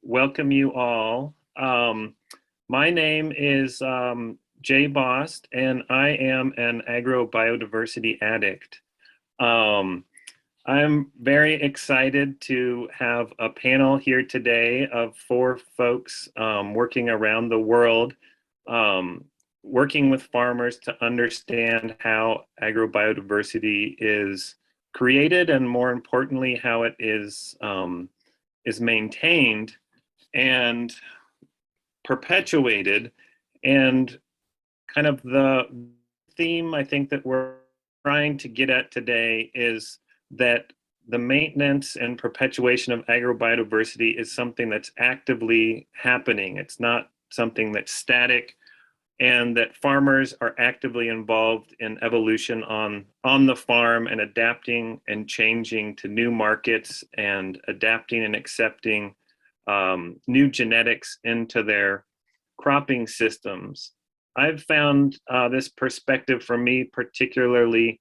welcome you all. My name is Jay Bost, and I am an agrobiodiversity addict. I'm very excited to have a panel here today of 4 folks working around the world, working with farmers to understand how agrobiodiversity is created, and more importantly, how it is maintained and perpetuated. And kind of the theme I think that we're trying to get at today is that the maintenance and perpetuation of agrobiodiversity is something that's actively happening. It's not something that's static, and that farmers are actively involved in evolution on the farm and adapting and changing to new markets and adapting and accepting new genetics into their cropping systems. I've found this perspective for me particularly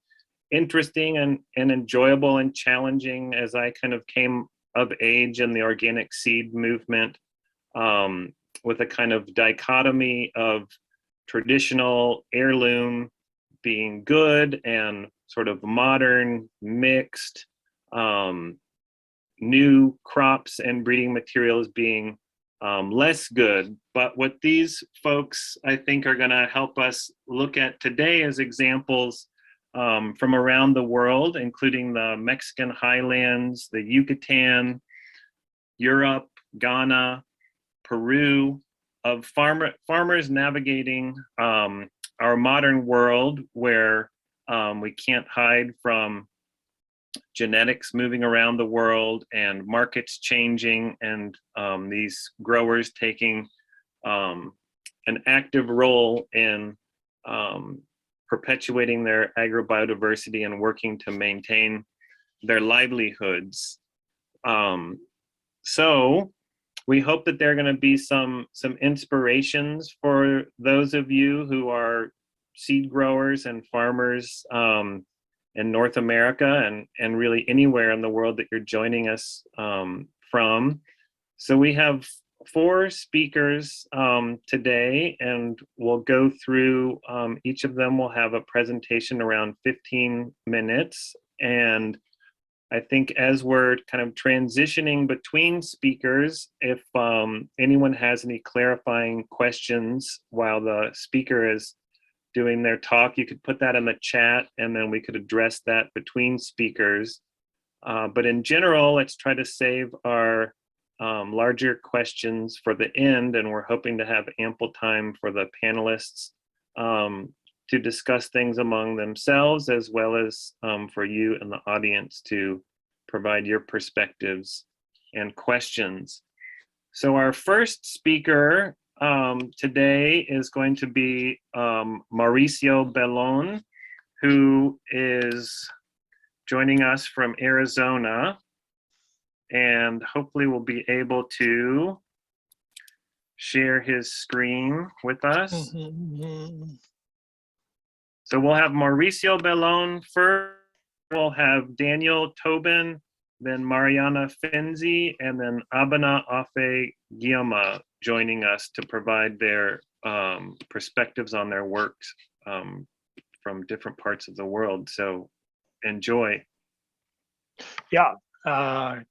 interesting and enjoyable and challenging as I kind of came of age in the organic seed movement, with a kind of dichotomy of traditional heirloom being good and sort of modern mixed new crops and breeding materials being less good. But what these folks I think are going to help us look at today as examples from around the world, including the Mexican highlands, the Yucatan, Europe, Ghana, Peru, of farmers navigating our modern world where we can't hide from genetics moving around the world and markets changing, and these growers taking an active role in perpetuating their agrobiodiversity and working to maintain their livelihoods. So we hope that there are going to be some inspirations for those of you who are seed growers and farmers in North America and really anywhere in the world that you're joining us from. So we have 4 speakers today, and we'll go through, each of them will have a presentation around 15 minutes. And I think as we're kind of transitioning between speakers, if anyone has any clarifying questions while the speaker is doing their talk, you could put that in the chat, and then we could address that between speakers. But in general, let's try to save our larger questions for the end, and we're hoping to have ample time for the panelists to discuss things among themselves, as well as for you in the audience to provide your perspectives and questions. So our first speaker today is going to be Mauricio Bellon, who is joining us from Arizona, and hopefully will be able to share his screen with us. So we'll have Mauricio Bellon first, we'll have Daniel Tobin, then Marianna Fenzi, and then Abena Offeh-Gyimah joining us to provide their perspectives on their works from different parts of the world. So enjoy. Yeah,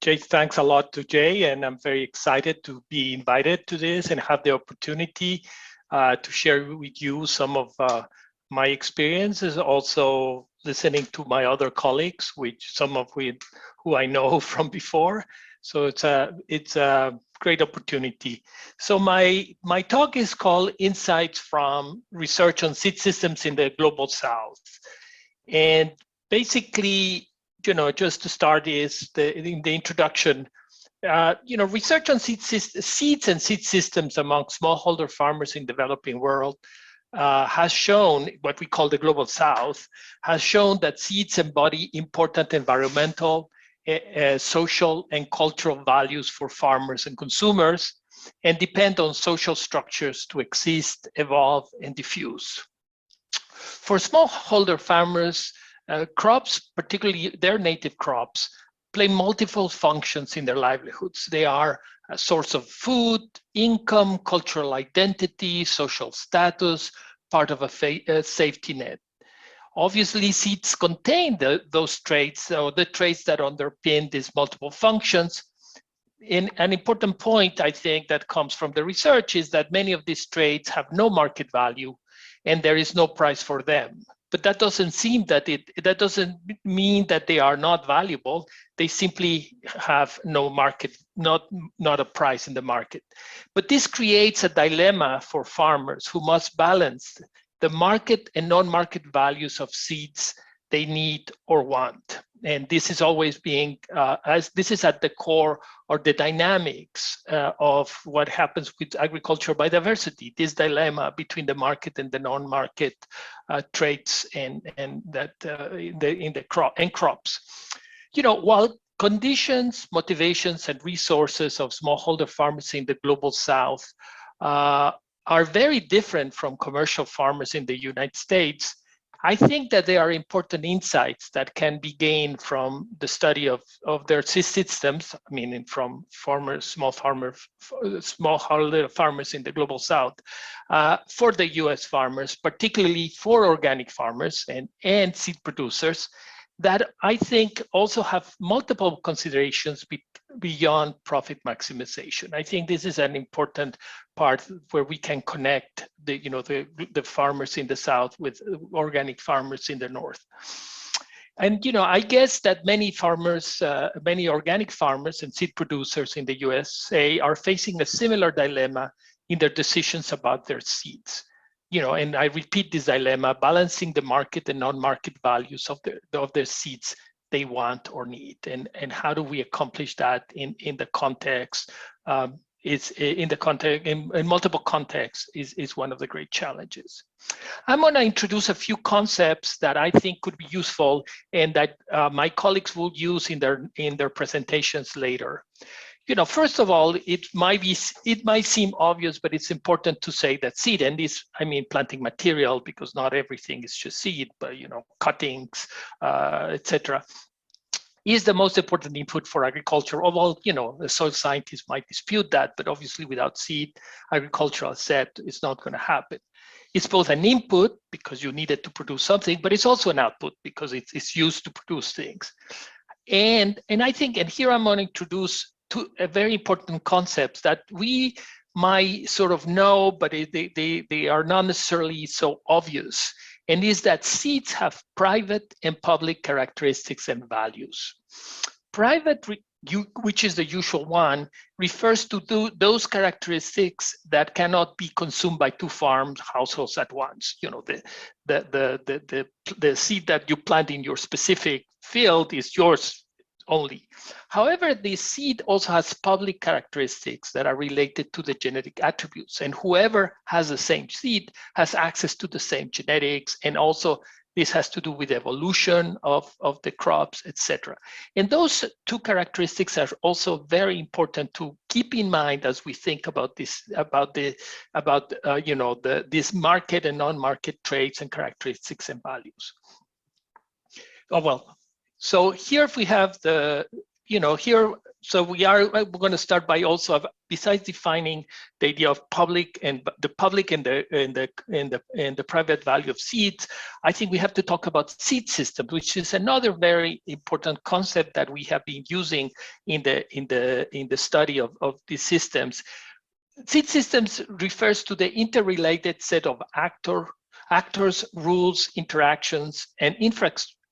Jay, thanks a lot to Jay, and I'm very excited to be invited to this and have the opportunity to share with you some of my experiences, also listening to my other colleagues, which some of who I know from before. So it's a great opportunity. So my talk is called Insights from Research on Seed Systems in the Global South. And basically, just to start is in the introduction, research on seeds and seed systems among smallholder farmers in developing world has shown, what we call the Global South, has shown that seeds embody important environmental, social, and cultural values for farmers and consumers, and depend on social structures to exist, evolve, and diffuse. For smallholder farmers, crops, particularly their native crops, play multiple functions in their livelihoods. They are a source of food, income, cultural identity, social status, part of a safety net. Obviously, seeds contain those traits, so the traits that underpin these multiple functions. In an important point, I think, that comes from the research is that many of these traits have no market value and there is no price for them. But that doesn't seem that that doesn't mean that they are not valuable. They simply have no market, not a price in the market. But this creates a dilemma for farmers who must balance the market and non-market values of seeds they need or want. And this is always being, as this is at the core or the dynamics of what happens with agricultural biodiversity, this dilemma between the market and the non-market traits and that in the crop and crops. You know, while conditions, motivations, and resources of smallholder farmers in the global South are very different from commercial farmers in the United States, I think that there are important insights that can be gained from the study of their systems, meaning from smallholder farmers in the global South, for the US farmers, particularly for organic farmers and seed producers, that I think also have multiple considerations beyond profit maximization. I think this is an important part where we can connect the farmers in the South with organic farmers in the North. And I guess that many farmers, many organic farmers and seed producers in the USA are facing a similar dilemma in their decisions about their seeds. And I repeat this dilemma, balancing the market and non-market values of their seeds they want or need, and how do we accomplish that in the context? In multiple contexts is one of the great challenges. I'm going to introduce a few concepts that I think could be useful and that my colleagues will use in their presentations later. First of all, it might seem obvious, but it's important to say that seed, and this, I mean planting material, because not everything is just seed, but cuttings, etc., is the most important input for agriculture. Although, the soil scientists might dispute that, but obviously without seed, agricultural set is not going to happen. It's both an input because you need it to produce something, but it's also an output because it's used to produce things. And I think, and here I'm going to introduce two very important concepts that we might sort of know, but they are not necessarily so obvious. And is that seeds have private and public characteristics and values. Private, which is the usual one, refers to those characteristics that cannot be consumed by two households at once. The seed that you plant in your specific field is yours only. However, the seed also has public characteristics that are related to the genetic attributes, and whoever has the same seed has access to the same genetics, and also this has to do with evolution of the crops, etc. And those two characteristics are also very important to keep in mind as we think about this, this market and non-market traits and characteristics and values. Oh, well. So here we have we're going to start by also, besides defining the idea of public and the private value of seeds, I think we have to talk about seed systems, which is another very important concept that we have been using in the study of these systems. Seed systems refers to the interrelated set of actors, rules, interactions, and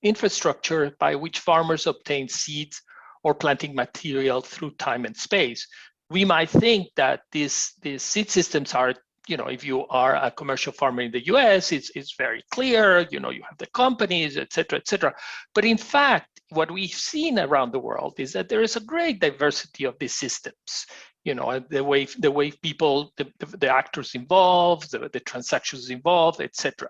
infrastructure by which farmers obtain seeds or planting material through time and space. We might think that these seed systems are, if you are a commercial farmer in the US, it's very clear, you have the companies, et cetera. But in fact, what we've seen around the world is that there is a great diversity of these systems. The way people, the actors involved, the transactions involved, etc.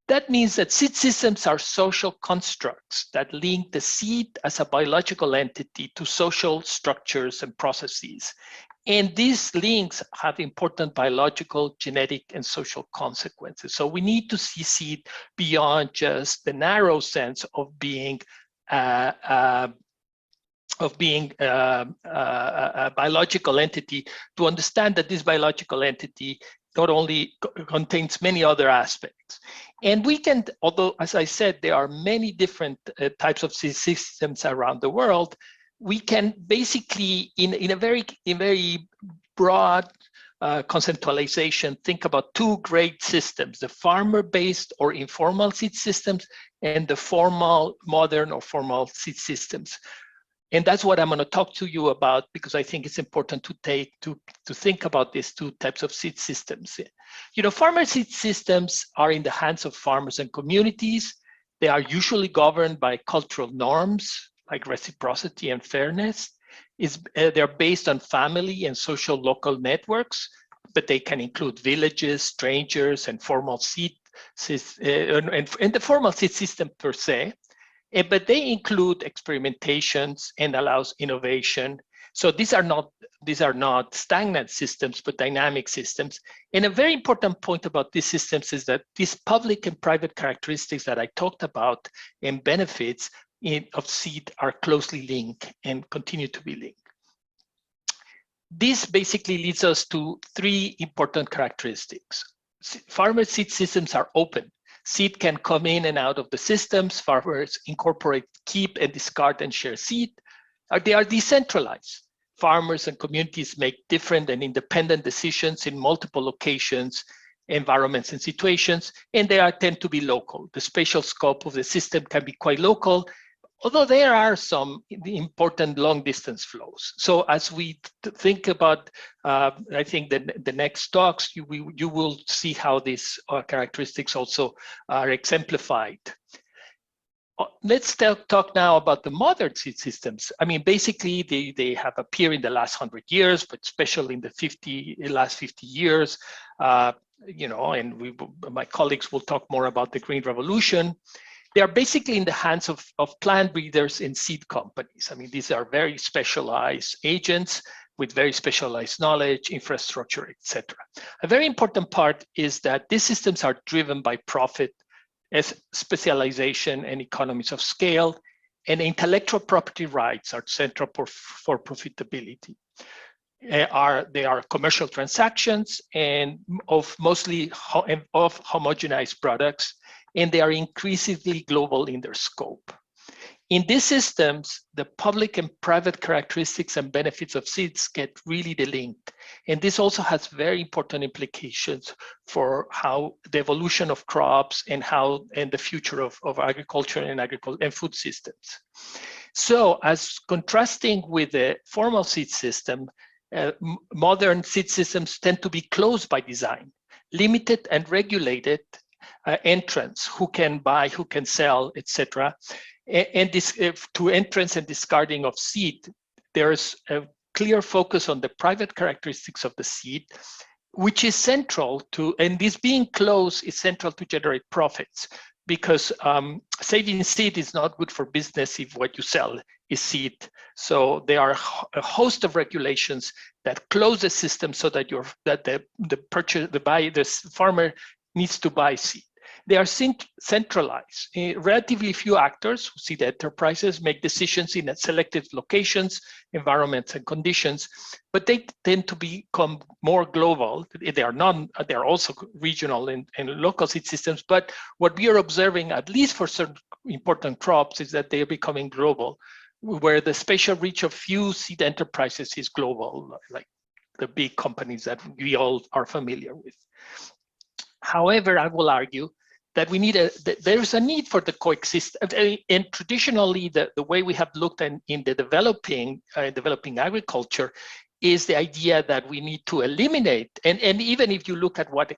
That means that seed systems are social constructs that link the seed as a biological entity to social structures and processes. And these links have important biological, genetic, and social consequences. So we need to see seed beyond just the narrow sense of being of being a biological entity, to understand that this biological entity not only contains many other aspects. And we can, although, as I said, there are many different types of systems around the world, we can basically, in a very broad conceptualization, think about two great systems: the farmer-based or informal seed systems and the formal, modern or formal seed systems. And that's what I'm going to talk to you about, because I think it's important to think about these two types of seed systems. You know, farmer seed systems are in the hands of farmers and communities. They are usually governed by cultural norms like reciprocity and fairness. They're based on family and social local networks, but they can include villages, strangers, and formal seed and the formal seed system per se. But they include experimentations and allows innovation. So these are not stagnant systems, but dynamic systems. And a very important point about these systems is that these public and private characteristics that I talked about and benefits of seed are closely linked and continue to be linked. This basically leads us to three important characteristics. Farmer seed systems are open. Seed can come in and out of the systems. Farmers incorporate, keep, and discard and share seed. They are decentralized. Farmers and communities make different and independent decisions in multiple locations, environments, and situations, and they tend to be local. The spatial scope of the system can be quite local, although there are some important long-distance flows. So as we think about, I think the next talks, you will see how these characteristics also are exemplified. Let's talk now about the modern seed systems. I mean, basically, they have appeared in the last 100 years, but especially in the last 50 years. You know, and my colleagues will talk more about the Green Revolution. They are basically in the hands of plant breeders and seed companies. I mean, these are very specialized agents with very specialized knowledge, infrastructure, etc. A very important part is that these systems are driven by profit, as specialization and economies of scale, and intellectual property rights are central for profitability. They are commercial transactions and mostly homogenized products, and they are increasingly global in their scope. In these systems, the public and private characteristics and benefits of seeds get really delinked. And this also has very important implications for how the evolution of crops and the future of agriculture and food systems. So as contrasting with the formal seed system, modern seed systems tend to be closed by design, limited and regulated entrants, who can buy, who can sell, etc. And this to entrance and discarding of seed, there's a clear focus on the private characteristics of the seed, which is central to, and this being closed is central to generate profits, because saving seed is not good for business if what you sell is seed. So there are a host of regulations that close the system so that the farmer needs to buy seed. They are centralized. Relatively few actors, seed enterprises, make decisions in selected locations, environments, and conditions, but they tend to become more global. They are also regional and local seed systems, but what we are observing, at least for certain important crops, is that they are becoming global, where the spatial reach of few seed enterprises is global, like the big companies that we all are familiar with. However, I will argue that there is a need for the coexistence. And traditionally, the way we have looked in the developing agriculture is the idea that we need to eliminate. And even if you look at what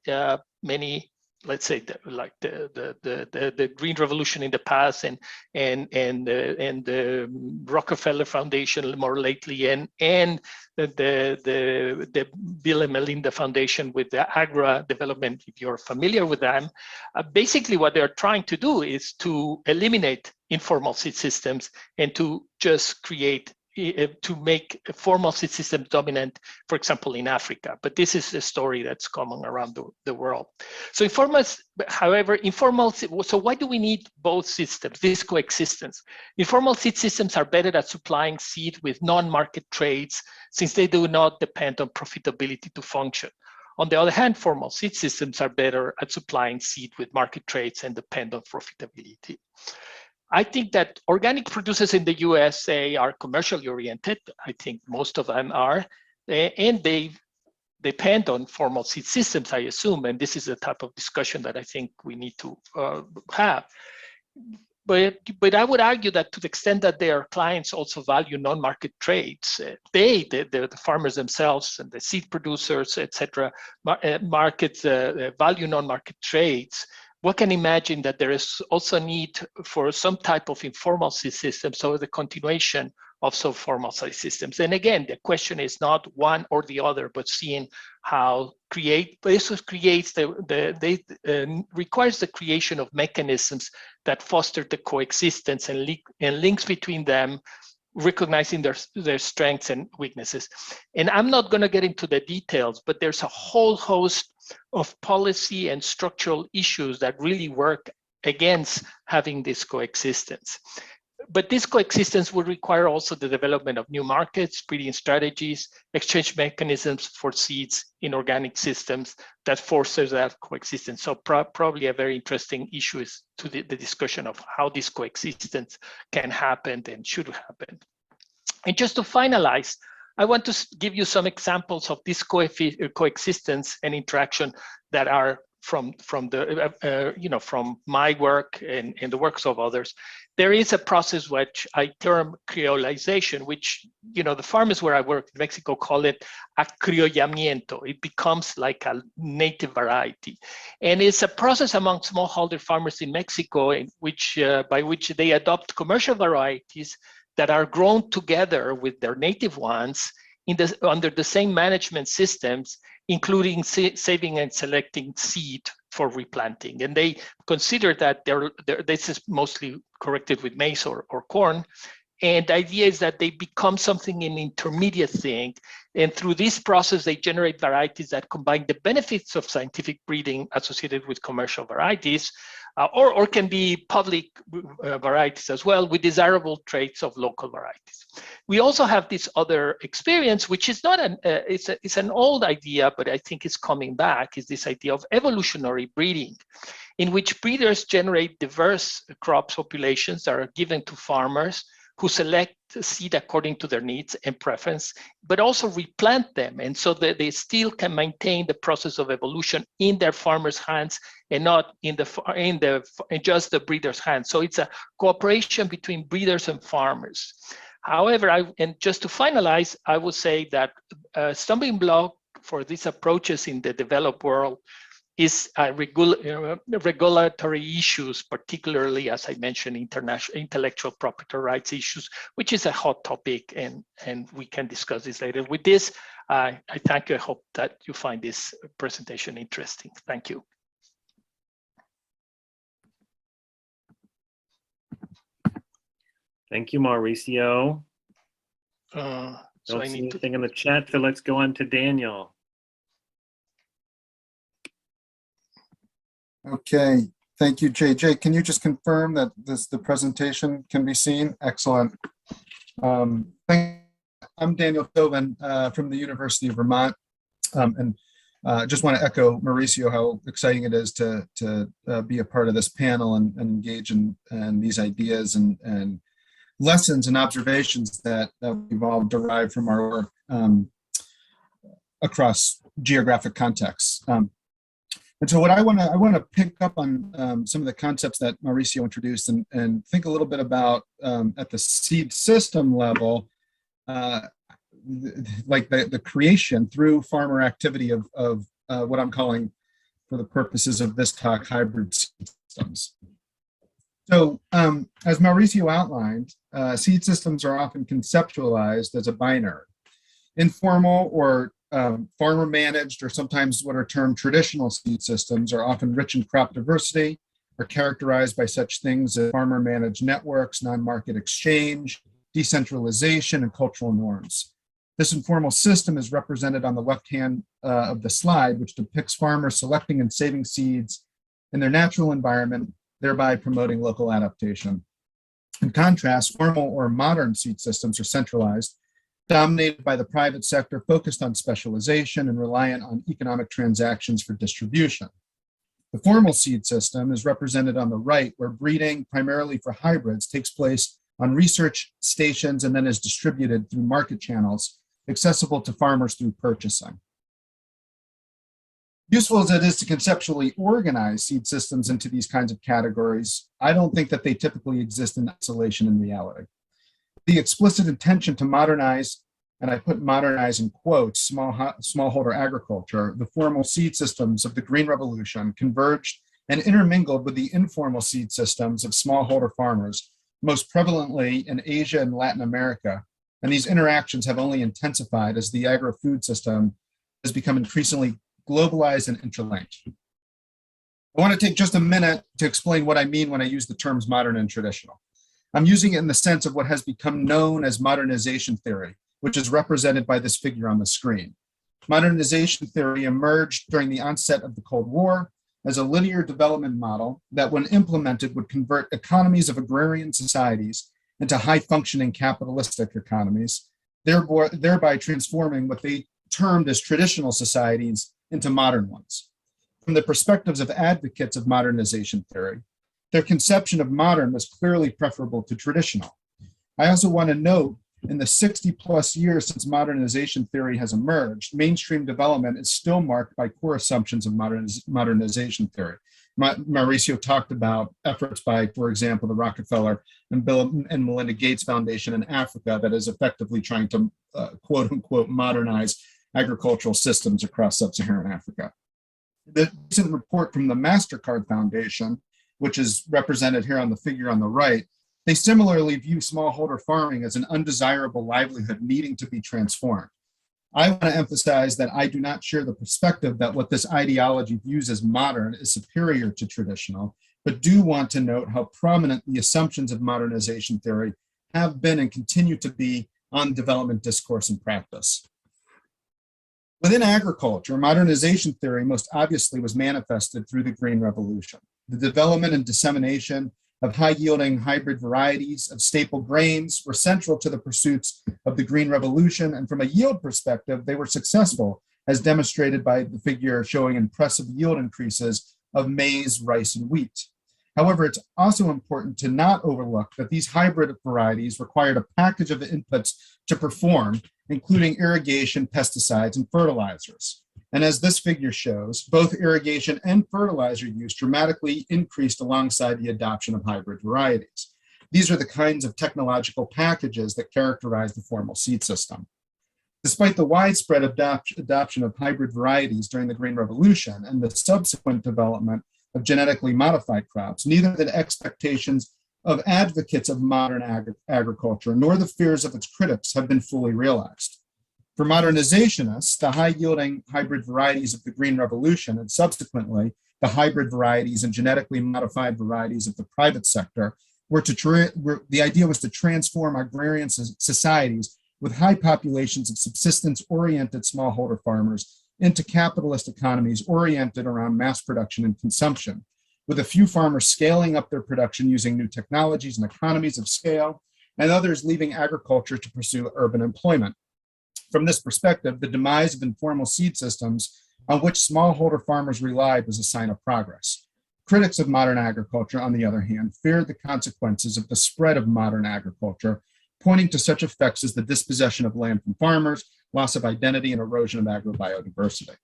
many, let's say, the Green Revolution in the past, and the Rockefeller Foundation more lately, and the Bill and Melinda Foundation with the Agra development, if you're familiar with them, basically what they're trying to do is to eliminate informal seed systems and to just create to make formal seed systems dominant, for example, in Africa. But this is a story that's common around the world. So so why do we need both systems, this coexistence? Informal seed systems are better at supplying seed with non-market trades since they do not depend on profitability to function. On the other hand, formal seed systems are better at supplying seed with market trades and depend on profitability. I think that organic producers in the USA are commercially oriented. I think most of them are, and they depend on formal seed systems, I assume, and this is the type of discussion that I think we need to have. But I would argue that to the extent that their clients also value non-market trades, the farmers themselves and the seed producers, etc., value non-market trades. One can imagine that there is also a need for some type of informal seed system, so the continuation of some formal seed systems. And again, the question is not one or the other, but seeing how this creates requires the creation of mechanisms that foster the coexistence and links between them, recognizing their strengths and weaknesses. And I'm not going to get into the details, but there's a whole host of policy and structural issues that really work against having this coexistence. But this coexistence would require also the development of new markets, breeding strategies, exchange mechanisms for seeds in organic systems that fosters that coexistence. So probably a very interesting issue is to the discussion of how this coexistence can happen and should happen. And just to finalize, I want to give you some examples of this coexistence and interaction that are from my work and the works of others. There is a process which I term creolization, which the farmers where I work in Mexico call it acriollamiento. It becomes like a native variety, and it's a process among smallholder farmers in Mexico in which by which they adopt commercial varieties that are grown together with their native ones under the same management systems, including saving and selecting seed for replanting. And they consider that this is mostly corrected with maize or corn. And the idea is that they become an intermediate thing. And through this process, they generate varieties that combine the benefits of scientific breeding associated with commercial varieties, or can be public varieties as well, with desirable traits of local varieties. We also have this other experience, which is not it's an old idea, but I think it's coming back, is this idea of evolutionary breeding, in which breeders generate diverse crop populations that are given to farmers who select seed according to their needs and preference, but also replant them. And so that they still can maintain the process of evolution in their farmers' hands and not in just the breeders' hands. So it's a cooperation between breeders and farmers. However, and just to finalize, I would say that a stumbling block for these approaches in the developed world is regulatory issues, particularly, as I mentioned, international intellectual property rights issues, which is a hot topic, and we can discuss this later. With this, I thank you. I hope that you find this presentation interesting. Thank you. Thank you, Mauricio. So Don't see anything in the chat, so let's go on to Daniel. Okay, thank you, JJ. Can you just confirm that the presentation can be seen? Excellent. I'm Daniel Tobin from the University of Vermont, and just want to echo Mauricio how exciting it is to be a part of this panel and engage in these ideas and lessons and observations that we've all derived from our work across geographic contexts. And so what I want to pick up on some of the concepts that Mauricio introduced and think a little bit about at the seed system level, like the creation through farmer activity of what I'm calling, for the purposes of this talk, hybrid seed systems. So as Mauricio outlined, seed systems are often conceptualized as a binary. Informal or farmer managed, or sometimes what are termed traditional seed systems, are often rich in crop diversity, are characterized by such things as farmer managed networks, non-market exchange, decentralization, and cultural norms. This informal system is represented on the left hand of the slide, which depicts farmers selecting and saving seeds in their natural environment, thereby promoting local adaptation. In contrast, formal or modern seed systems are centralized, dominated by the private sector, focused on specialization and reliant on economic transactions for distribution. The formal seed system is represented on the right, where breeding, primarily for hybrids, takes place on research stations and then is distributed through market channels accessible to farmers through purchasing. Useful as it is to conceptually organize seed systems into these kinds of categories, I don't think that they typically exist in isolation in reality. The explicit intention to modernize, and I put modernize in quotes, smallholder agriculture, the formal seed systems of the Green Revolution converged and intermingled with the informal seed systems of smallholder farmers, most prevalently in Asia and Latin America. And these interactions have only intensified as the agro-food system has become increasingly globalized and interlinked. I want to take just a minute to explain what I mean when I use the terms modern and traditional. I'm using it in the sense of what has become known as modernization theory, which is represented by this figure on the screen. Modernization theory emerged during the onset of the Cold War as a linear development model that, when implemented, would convert economies of agrarian societies into high-functioning capitalistic economies, thereby transforming what they termed as traditional societies into modern ones. From the perspectives of advocates of modernization theory, their conception of modern was clearly preferable to traditional. I also want to note, in the 60+ years since modernization theory has emerged, mainstream development is still marked by core assumptions of modernization theory. Mauricio talked about efforts by, for example, the Rockefeller and Bill and Melinda Gates Foundation in Africa that is effectively trying to quote unquote modernize agricultural systems across sub-Saharan Africa. The recent report from the MasterCard Foundation, which is represented here on the figure on the right, they similarly view smallholder farming as an undesirable livelihood needing to be transformed. I want to emphasize that I do not share the perspective that what this ideology views as modern is superior to traditional, but do want to note how prominent the assumptions of modernization theory have been and continue to be on development discourse and practice. Within agriculture, modernization theory most obviously was manifested through the Green Revolution. The development and dissemination of high-yielding hybrid varieties of staple grains were central to the pursuits of the Green Revolution, and from a yield perspective, they were successful, as demonstrated by the figure showing impressive yield increases of maize, rice, and wheat. However, it's also important to not overlook that these hybrid varieties required a package of inputs to perform, including irrigation, pesticides, and fertilizers. And as this figure shows, both irrigation and fertilizer use dramatically increased alongside the adoption of hybrid varieties. These are the kinds of technological packages that characterize the formal seed system. Despite the widespread adoption of hybrid varieties during the Green Revolution and the subsequent development of genetically modified crops, neither the expectations of advocates of modern agriculture nor the fears of its critics have been fully realized. For modernizationists, the high-yielding hybrid varieties of the Green Revolution and subsequently the hybrid varieties and genetically modified varieties of the private sector the idea was to transform agrarian societies with high populations of subsistence-oriented smallholder farmers into capitalist economies oriented around mass production and consumption, with a few farmers scaling up their production using new technologies and economies of scale, and others leaving agriculture to pursue urban employment. From this perspective, the demise of informal seed systems on which smallholder farmers relied was a sign of progress. Critics of modern agriculture, on the other hand, feared the consequences of the spread of modern agriculture, pointing to such effects as the dispossession of land from farmers, loss of identity, and erosion of agrobiodiversity.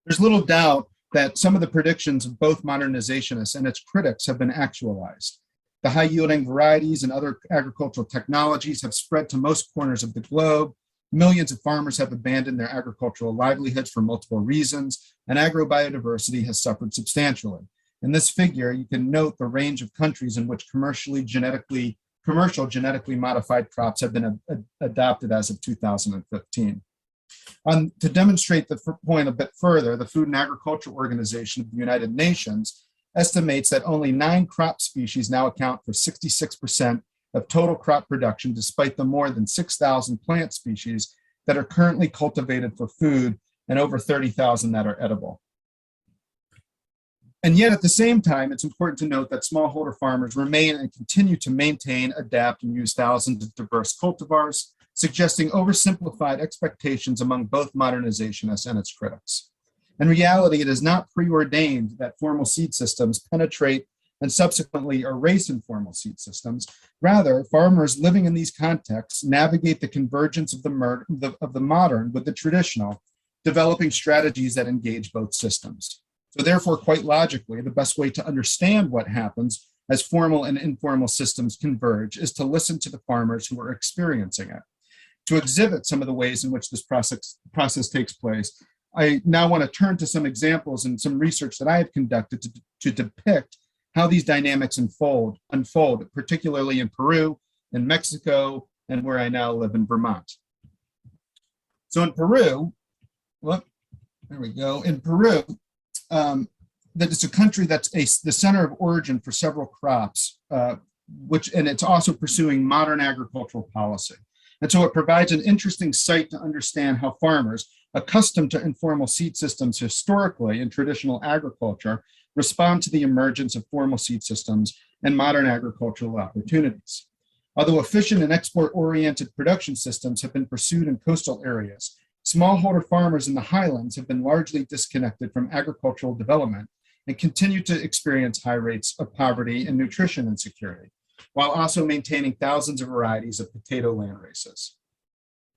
There's little doubt that some of the predictions of both modernizationists and its critics have been actualized. The high-yielding varieties and other agricultural technologies have spread to most corners of the globe. Millions of farmers have abandoned their agricultural livelihoods for multiple reasons, and agrobiodiversity has suffered substantially. In this figure, you can note the range of countries in which commercial genetically modified crops have been adopted as of 2015. To demonstrate the point a bit further, the Food and Agriculture Organization of the United Nations estimates that only 9 crop species now account for 66% of total crop production, despite the more than 6,000 plant species that are currently cultivated for food and over 30,000 that are edible. And yet at the same time, it's important to note that smallholder farmers remain and continue to maintain, adapt, and use thousands of diverse cultivars, suggesting oversimplified expectations among both modernizationists and its critics. In reality, it is not preordained that formal seed systems penetrate and subsequently erase informal seed systems. Rather, farmers living in these contexts navigate the convergence of the modern with the traditional, developing strategies that engage both systems. So therefore, quite logically, the best way to understand what happens as formal and informal systems converge is to listen to the farmers who are experiencing it. To exhibit some of the ways in which this process takes place, I now want to turn to some examples and some research that I have conducted to depict how these dynamics unfold, particularly in Peru, in Mexico, and where I now live in Vermont. So in Peru, well, there we go. In Peru, that it's a country that's the center of origin for several crops, and it's also pursuing modern agricultural policy. And so it provides an interesting site to understand how farmers, accustomed to informal seed systems historically in traditional agriculture, respond to the emergence of formal seed systems and modern agricultural opportunities. Although efficient and export-oriented production systems have been pursued in coastal areas, smallholder farmers in the highlands have been largely disconnected from agricultural development and continue to experience high rates of poverty and nutrition insecurity, while also maintaining thousands of varieties of potato land races.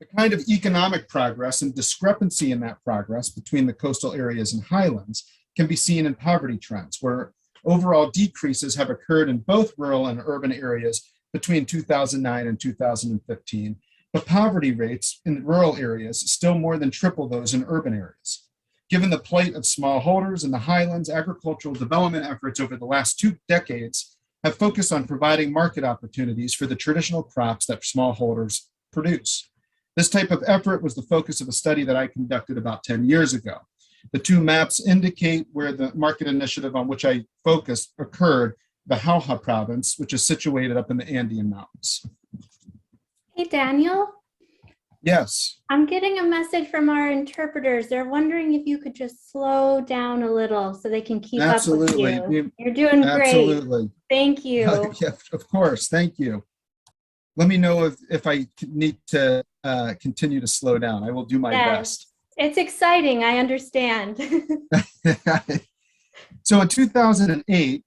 The kind of economic progress and discrepancy in that progress between the coastal areas and highlands can be seen in poverty trends, where overall decreases have occurred in both rural and urban areas between 2009 and 2015, but poverty rates in rural areas still more than triple those in urban areas. Given the plight of smallholders in the highlands, agricultural development efforts over the last 2 decades have focused on providing market opportunities for the traditional crops that smallholders produce. This type of effort was the focus of a study that I conducted about 10 years ago. The 2 maps indicate where the market initiative on which I focused occurred, the Jauja province, which is situated up in the Andean Mountains. Hey, Daniel. Yes. I'm getting a message from our interpreters. They're wondering if you could just slow down a little so they can keep up with you. You're doing great. Absolutely. Thank you. Yeah, of course. Thank you. Let me know if I need to continue to slow down. I will do my best. It's exciting. I understand. So in 2008,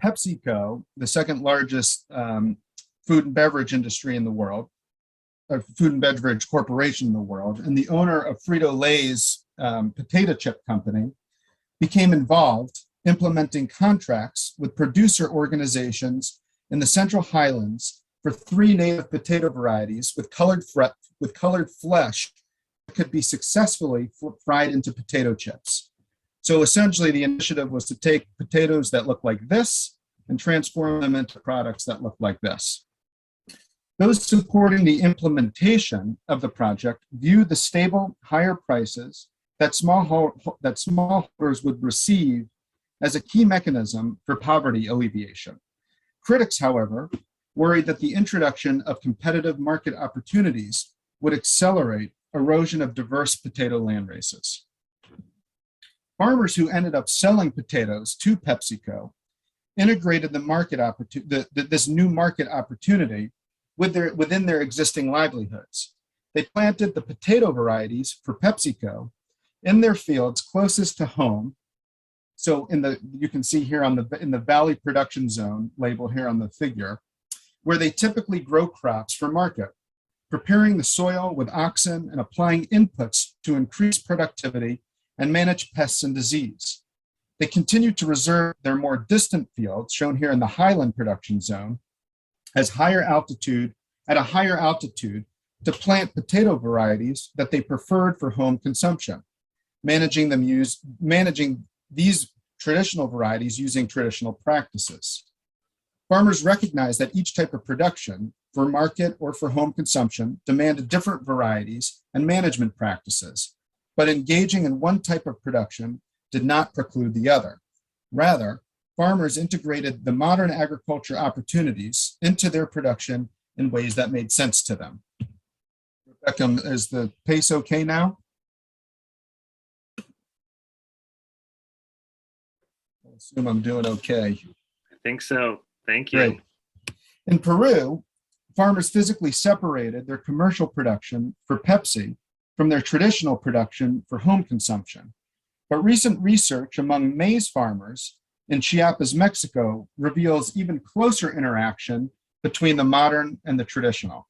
Pepsico, the second largest food and beverage industry in the world, or food and beverage corporation in the world, and the owner of Frito-Lay's potato chip company, became involved implementing contracts with producer organizations in the Central Highlands for 3 native potato varieties with colored flesh that could be successfully fried into potato chips. So essentially, the initiative was to take potatoes that look like this and transform them into products that look like this. Those supporting the implementation of the project viewed the stable, higher prices that smallholders would receive as a key mechanism for poverty alleviation. Critics, however, worried that the introduction of competitive market opportunities would accelerate erosion of diverse potato land races. Farmers who ended up selling potatoes to PepsiCo integrated this new market opportunity within their existing livelihoods. They planted the potato varieties for PepsiCo in their fields closest to home. So you can see here in the Valley Production Zone labeled here on the figure, where they typically grow crops for market, preparing the soil with oxen and applying inputs to increase productivity and manage pests and disease. They continue to reserve their more distant fields, shown here in the Highland Production Zone, at a higher altitude to plant potato varieties that they preferred for home consumption, managing these traditional varieties using traditional practices. Farmers recognize that each type of production, for market or for home consumption, demanded different varieties and management practices, but engaging in one type of production did not preclude the other. Rather, farmers integrated the modern agriculture opportunities into their production in ways that made sense to them. Rebecca, is the pace okay now? I assume I'm doing okay. I think so. Thank you. Great. In Peru, farmers physically separated their commercial production for Pepsi from their traditional production for home consumption. But recent research among maize farmers in Chiapas, Mexico, reveals even closer interaction between the modern and the traditional.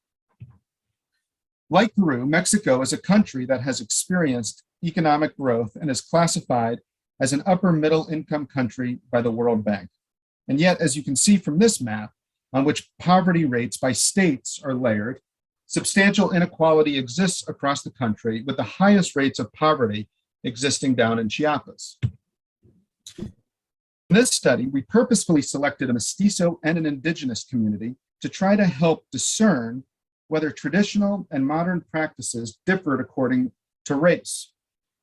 Like Peru, Mexico is a country that has experienced economic growth and is classified as an upper middle income country by the World Bank. And yet, as you can see from this map, on which poverty rates by states are layered, substantial inequality exists across the country, with the highest rates of poverty existing down in Chiapas. In this study, we purposefully selected a mestizo and an indigenous community to try to help discern whether traditional and modern practices differed according to race.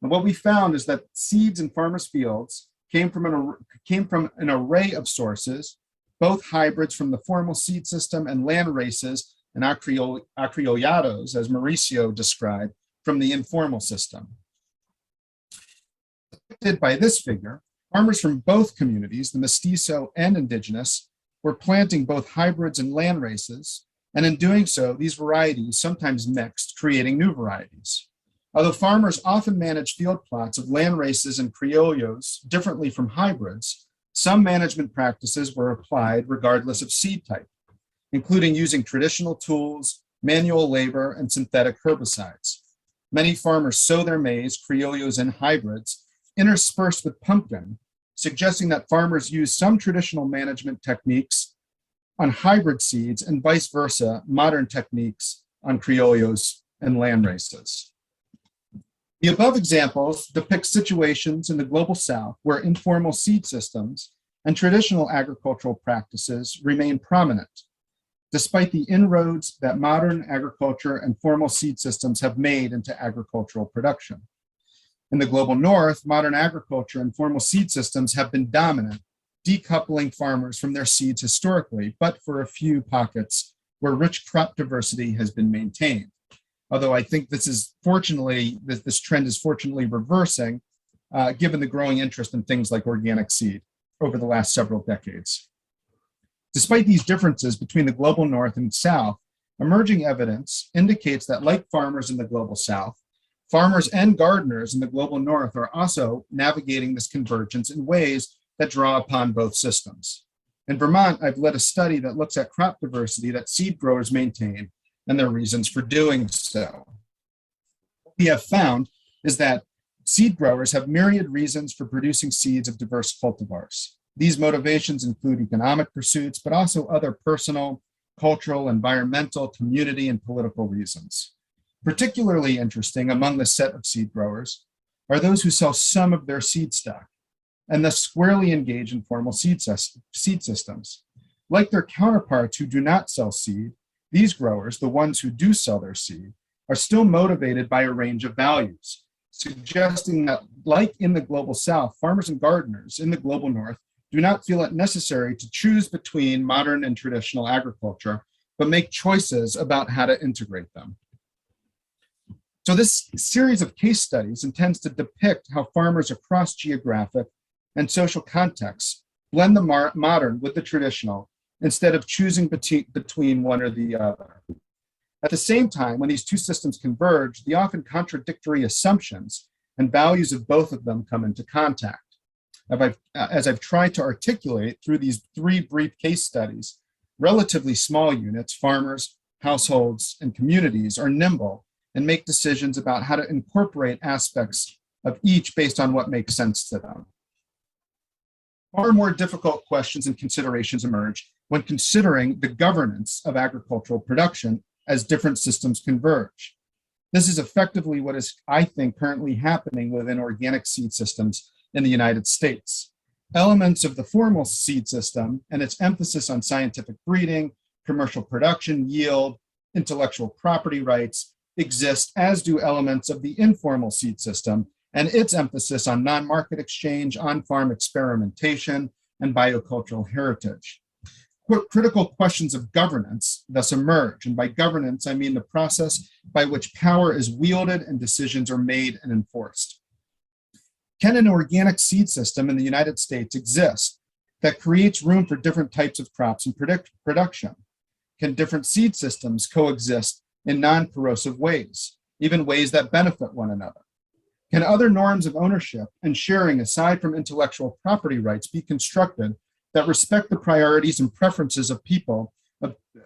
And what we found is that seeds in farmers' fields came from an array of sources, both hybrids from the formal seed system and land races and acriollados, as Mauricio described, from the informal system. Depicted by this figure, farmers from both communities, the mestizo and indigenous, were planting both hybrids and land races, and in doing so, these varieties sometimes mixed, creating new varieties. Although farmers often manage field plots of land races and criollos differently from hybrids, some management practices were applied regardless of seed type, including using traditional tools, manual labor, and synthetic herbicides. Many farmers sow their maize, criollos, and hybrids interspersed with pumpkin, suggesting that farmers use some traditional management techniques on hybrid seeds and vice versa, modern techniques on criollos and land races. The above examples depict situations in the global South where informal seed systems and traditional agricultural practices remain prominent, despite the inroads that modern agriculture and formal seed systems have made into agricultural production. In the global North, modern agriculture and formal seed systems have been dominant, decoupling farmers from their seeds historically, but for a few pockets where rich crop diversity has been maintained. Although I think this trend is fortunately reversing, given the growing interest in things like organic seed over the last several decades. Despite these differences between the global North and South, emerging evidence indicates that, like farmers in the global South, farmers and gardeners in the global North are also navigating this convergence in ways that draw upon both systems. In Vermont, I've led a study that looks at crop diversity that seed growers maintain and their reasons for doing so. What we have found is that seed growers have myriad reasons for producing seeds of diverse cultivars. These motivations include economic pursuits, but also other personal, cultural, environmental, community, and political reasons. Particularly interesting among the set of seed growers are those who sell some of their seed stock and thus squarely engage in formal seed systems. Like their counterparts who do not sell seed, these growers, the ones who do sell their seed, are still motivated by a range of values, suggesting that, like in the global South, farmers and gardeners in the global North do not feel it necessary to choose between modern and traditional agriculture, but make choices about how to integrate them. So this series of case studies intends to depict how farmers across geographic and social contexts blend the modern with the traditional instead of choosing between one or the other. At the same time, when these two systems converge, the often contradictory assumptions and values of both of them come into contact. As I've tried to articulate through these three brief case studies, relatively small units, farmers, households, and communities are nimble and make decisions about how to incorporate aspects of each based on what makes sense to them. Far more difficult questions and considerations emerge when considering the governance of agricultural production as different systems converge. This is effectively what is, I think, currently happening within organic seed systems in the United States. Elements of the formal seed system and its emphasis on scientific breeding, commercial production, yield, intellectual property rights exist, as do elements of the informal seed system and its emphasis on non-market exchange, on-farm experimentation, and biocultural heritage. Critical questions of governance thus emerge, and by governance, I mean the process by which power is wielded and decisions are made and enforced. Can an organic seed system in the United States exist that creates room for different types of crops and production? Can different seed systems coexist in non-corrosive ways, even ways that benefit one another? Can other norms of ownership and sharing aside from intellectual property rights be constructed that respect the priorities and preferences of people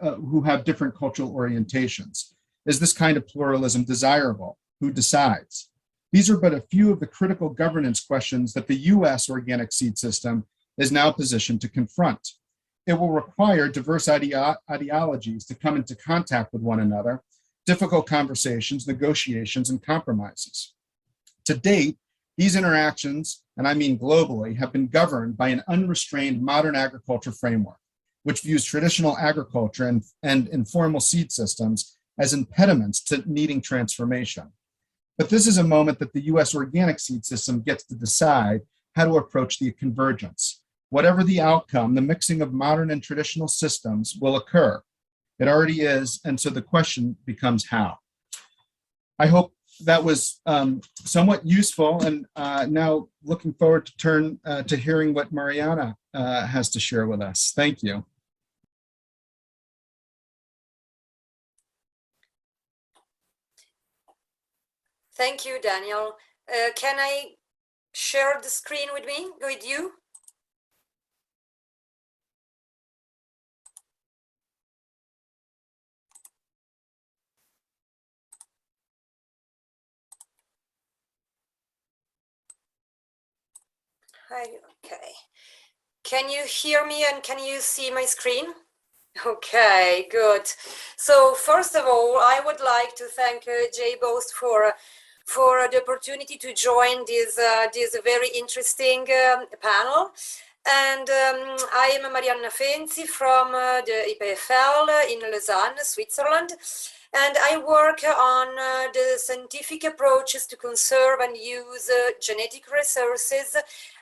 who have different cultural orientations? Is this kind of pluralism desirable? Who decides? These are but a few of the critical governance questions that the US organic seed system is now positioned to confront. It will require diverse ideologies to come into contact with one another, difficult conversations, negotiations, and compromises. To date, these interactions, and I mean globally, have been governed by an unrestrained modern agriculture framework, which views traditional agriculture and informal seed systems as impediments to needing transformation. But this is a moment that the US organic seed system gets to decide how to approach the convergence. Whatever the outcome, the mixing of modern and traditional systems will occur. It already is, and so the question becomes how. I hope that was somewhat useful, and now looking forward to hearing what Marianna has to share with us. Thank you. Thank you, Daniel. Can I share the screen with you? Hi, okay. Can you hear me and can you see my screen? Okay, good. So first of all, I would like to thank Jay Bost for the opportunity to join this very interesting panel. And I am Marianna Fenzi from the IPFL in Lausanne, Switzerland. And I work on the scientific approaches to conserve and use genetic resources.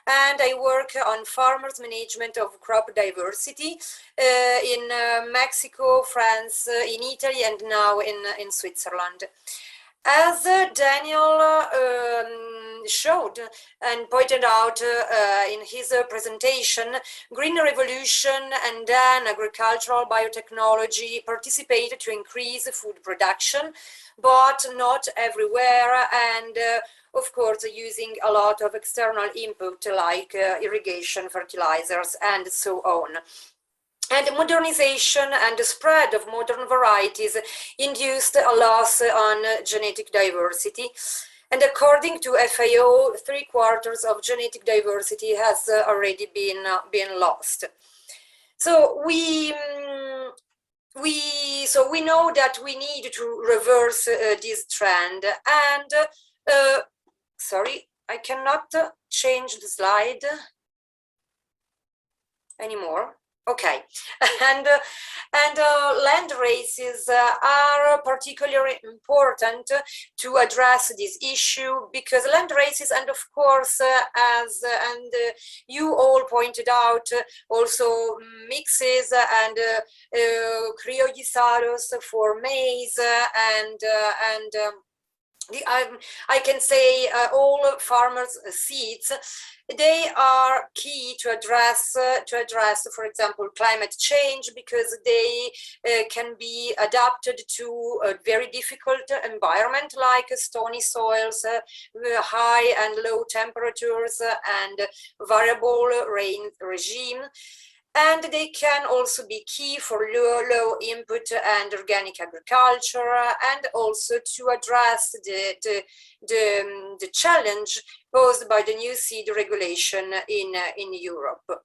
And I work on farmers' management of crop diversity in Mexico, France, in Italy, and now in Switzerland. As Daniel showed and pointed out in his presentation, Green Revolution and then agricultural biotechnology participated to increase food production, but not everywhere, and of course using a lot of external input like irrigation, fertilizers, and so on. And modernization and the spread of modern varieties induced a loss on genetic diversity. And according to FAO, 3/4 of genetic diversity has already been lost. So we know that we need to reverse this trend. And sorry, I cannot change the slide anymore. Okay, and land races are particularly important to address this issue, because land races, and of course, you all pointed out, also mixes and criollizados for maize I can say all farmers' seeds. They are key to address, for example, climate change, because they can be adapted to a very difficult environment like stony soils, high and low temperatures, and variable rain regime. And they can also be key for low input and organic agriculture, and also to address the challenge posed by the new seed regulation in Europe.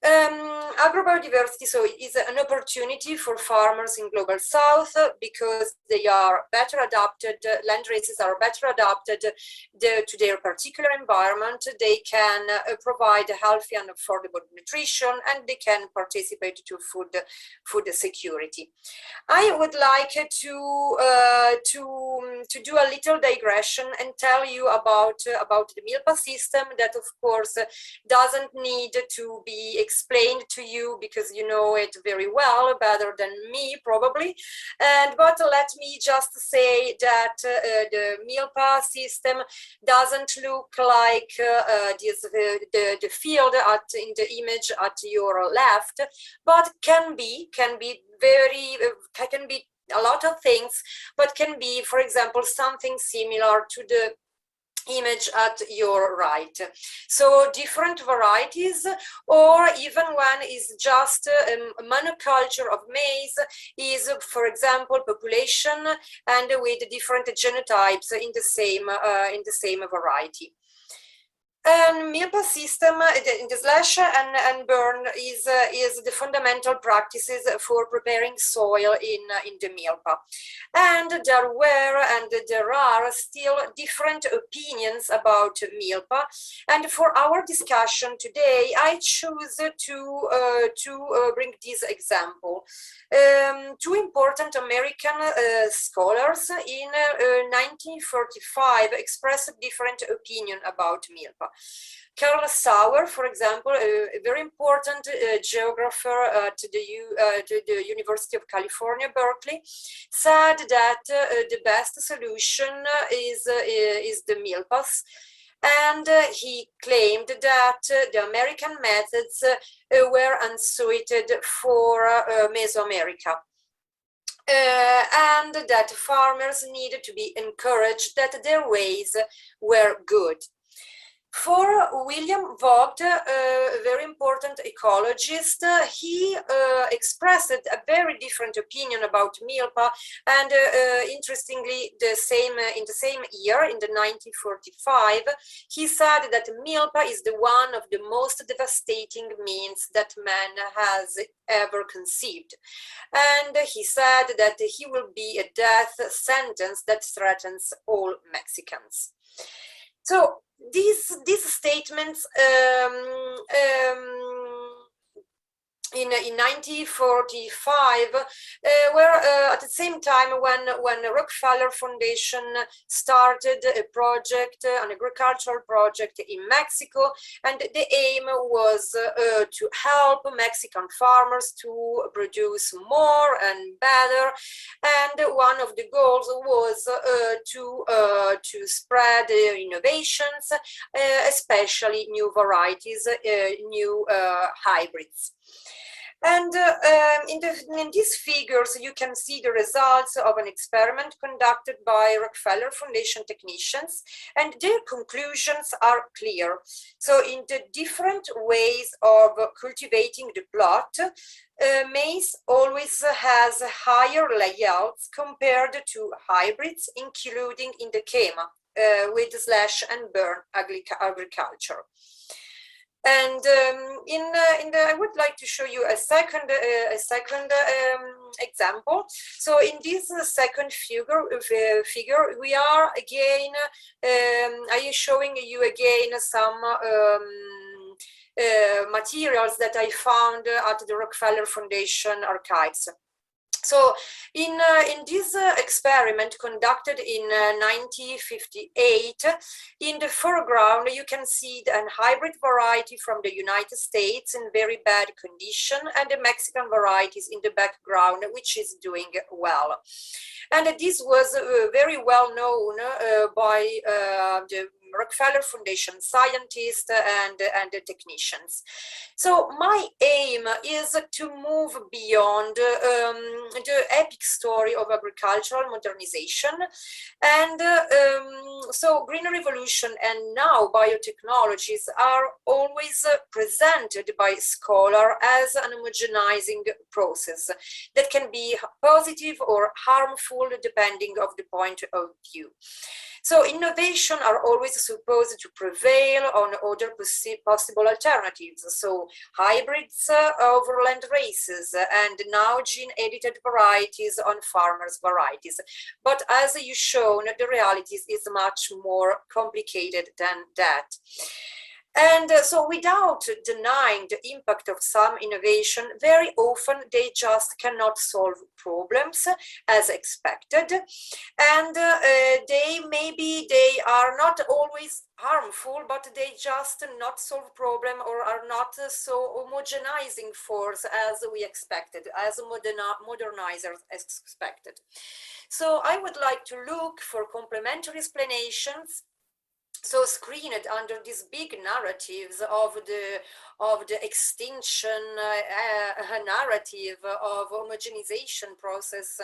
Agrobiodiversity is an opportunity for farmers in Global South, because they are better adapted, land races are better adapted to their particular environment. They can provide healthy and affordable nutrition, and they can participate to food security. I would like to to do a little digression and tell you about the milpa system that, of course, doesn't need to be explained to you because you know it very well, better than me probably. But let me just say that the milpa system doesn't look like the field in the image at your left, but can be a lot of things, but can be, for example, something similar to the image at your right. So different varieties, or even one is just a monoculture of maize, is, for example, population and with different genotypes in the same variety. And milpa system, the slash and burn is the fundamental practices for preparing soil in the milpa. And there are still different opinions about milpa. And for our discussion today, I choose to bring this example. Two important American scholars in 1945 expressed different opinion about milpa. Carl Sauer, for example, a very important geographer at the University of California, Berkeley, said that the best solution is the milpas. And he claimed that the American methods were unsuited for Mesoamerica. And that farmers needed to be encouraged that their ways were good. For William Vogt, a very important ecologist, he expressed a very different opinion about milpa, and interestingly, in the same year, in the 1945, he said that milpa is one of the most devastating means that man has ever conceived, and he said that he will be a death sentence that threatens all Mexicans. So these statements in 1945 were at the same time when the Rockefeller Foundation started a project, an agricultural project in Mexico, and the aim was to help Mexican farmers to produce more and better, and one of the goals was to spread innovations, especially new varieties, new hybrids. And in these figures, you can see the results of an experiment conducted by Rockefeller Foundation technicians, and their conclusions are clear. So in the different ways of cultivating the plot, maize always has higher layouts compared to hybrids, including in the GoFarm with slash and burn agriculture. And I would like to show you a second example. So in this second figure, we are again, I am showing you again some materials that I found at the Rockefeller Foundation archives. So in this experiment conducted in 1958, in the foreground, you can see a hybrid variety from the United States in very bad condition, and the Mexican varieties in the background, which is doing well. And this was very well known by the Rockefeller Foundation scientists and the technicians. So my aim is to move beyond the epic story of agricultural modernization, and so green revolution and now biotechnologies are always presented by scholars as an homogenizing process that can be positive or harmful depending on the point of view. So innovation are always supposed to prevail on other possible alternatives. So hybrids over land races, and now gene-edited varieties on farmers' varieties. But as you shown, the reality is much more complicated than that. And so without denying the impact of some innovation, very often they just cannot solve problems as expected. And maybe they are not always harmful, but they just not solve problem or are not so homogenizing force as we expected, as modernizers expected. So I would like to look for complementary explanations, so screened under these big narratives of the extinction narrative of homogenization process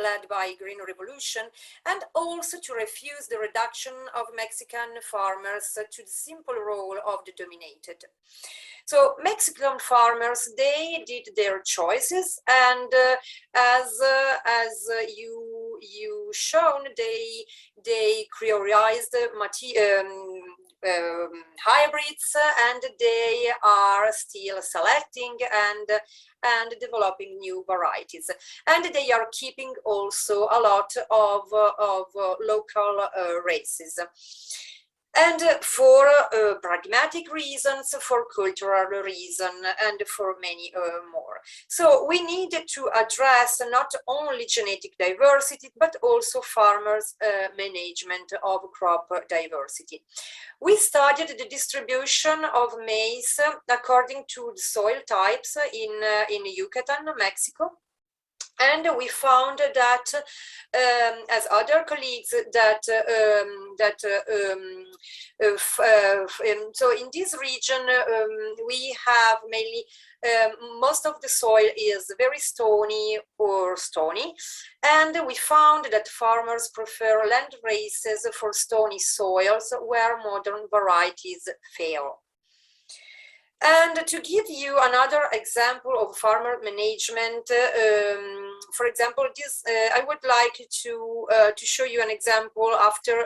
led by Green Revolution, and also to refuse the reduction of Mexican farmers to the simple role of the dominated. So Mexican farmers, they did their choices, and as you shown, they prioritized hybrids, and they are still selecting and developing new varieties, and they are keeping also a lot of local races. And for pragmatic reasons, for cultural reason, and for many more. So we needed to address not only genetic diversity, but also farmers' management of crop diversity. We studied the distribution of maize according to the soil types in Yucatan, Mexico. And we found that, as other colleagues, so in this region we have mainly most of the soil is very stony or stony, and we found that farmers prefer land races for stony soils where modern varieties fail. And to give you another example of farmer management, for example, this I would like to show you an example after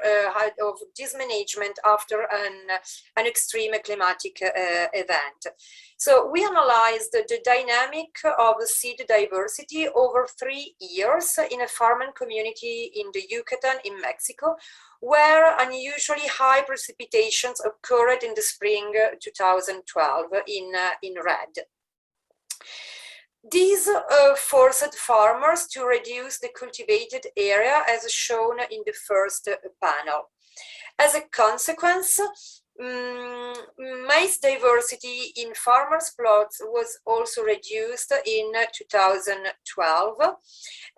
of this management after an extreme climatic event. So we analyzed the dynamic of seed diversity over 3 years in a farming community in the Yucatan in Mexico, where unusually high precipitations occurred in the spring 2012 in red. These forced farmers to reduce the cultivated area as shown in the first panel. As a consequence, maize diversity in farmers' plots was also reduced in 2012,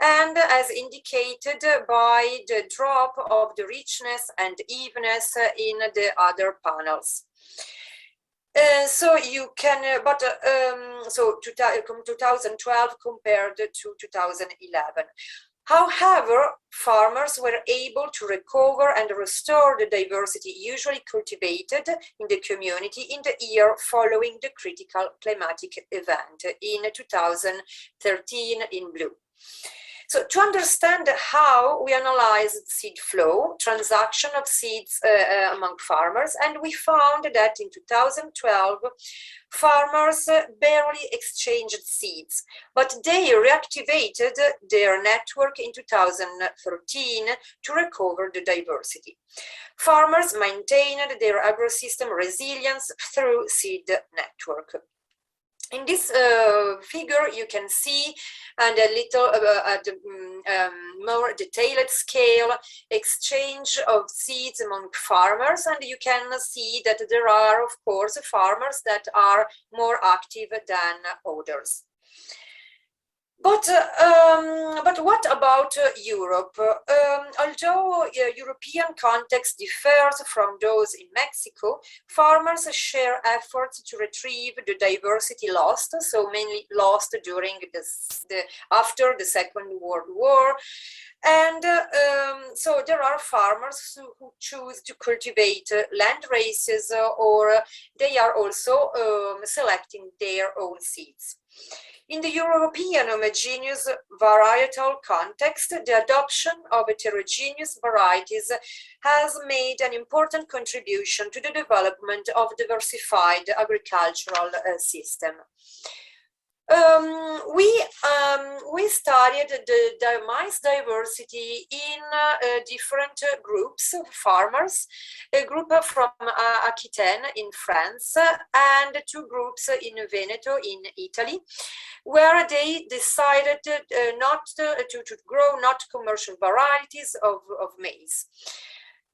and as indicated by the drop of the richness and evenness in the other panels. So you can, so 2012 compared to 2011. However, farmers were able to recover and restore the diversity usually cultivated in the community in the year following the critical climatic event in 2013 in blue. So to understand how we analyzed seed flow, transaction of seeds among farmers, and we found that in 2012, farmers barely exchanged seeds, but they reactivated their network in 2013 to recover the diversity. Farmers maintained their agrosystem resilience through seed network. In this figure, you can see, and a little at more detailed scale, exchange of seeds among farmers, and you can see that there are, of course, farmers that are more active than others. But what about Europe? Although European context differs from those in Mexico, farmers share efforts to retrieve the diversity lost, so mainly lost during after the Second World War. And so there are farmers who choose to cultivate land races, or they are also selecting their own seeds. In the European homogeneous varietal context, the adoption of heterogeneous varieties has made an important contribution to the development of diversified agricultural system. We studied the maize diversity in different groups of farmers, a group from Aquitaine in France and 2 groups in Veneto in Italy, where they decided not to grow not commercial varieties of maize.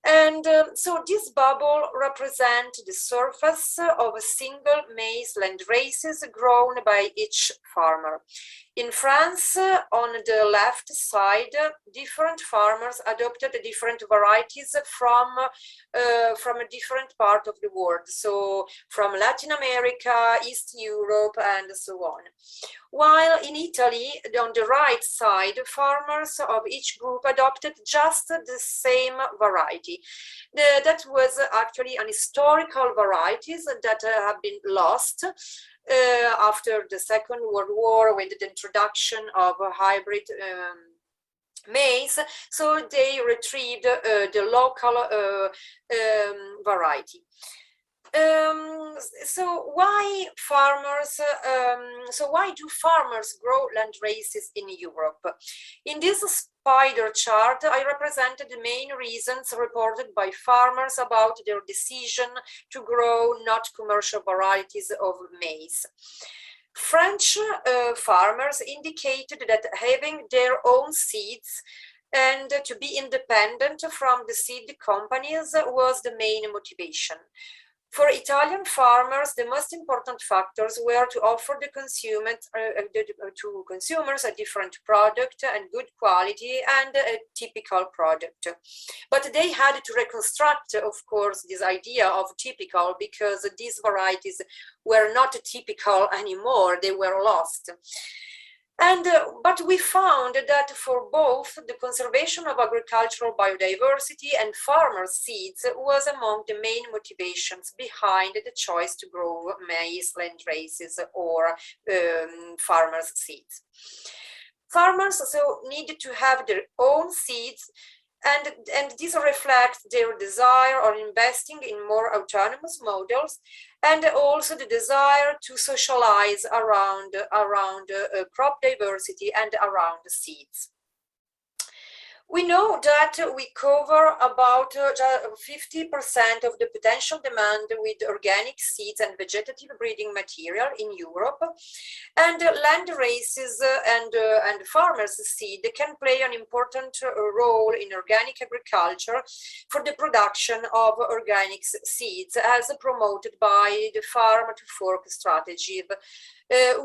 And so this bubble represents the surface of a single maize landraces grown by each farmer. In France, on the left side, different farmers adopted different varieties from a different part of the world. So from Latin America, East Europe, and so on. While in Italy, on the right side, farmers of each group adopted just the same variety. That was actually an historical varieties that have been lost after the Second World War with the introduction of hybrid maize. So they retrieved the local variety. So why do farmers grow land races in Europe? In this spider chart, I represented the main reasons reported by farmers about their decision to grow not commercial varieties of maize. French farmers indicated that having their own seeds and to be independent from the seed companies was the main motivation. For Italian farmers, the most important factors were to offer the consumers a different product and good quality and a typical product. But they had to reconstruct, of course, this idea of typical because these varieties were not typical anymore, they were lost. But we found that for both the conservation of agricultural biodiversity and farmer seeds was among the main motivations behind the choice to grow maize landraces or farmers seeds. Farmers so needed to have their own seeds, and this reflects their desire on investing in more autonomous models and also the desire to socialize around crop diversity and around the seeds. We know that we cover about 50% of the potential demand with organic seeds and vegetative breeding material in Europe, and land races and farmers' seed can play an important role in organic agriculture for the production of organic seeds, as promoted by the farm to fork strategy,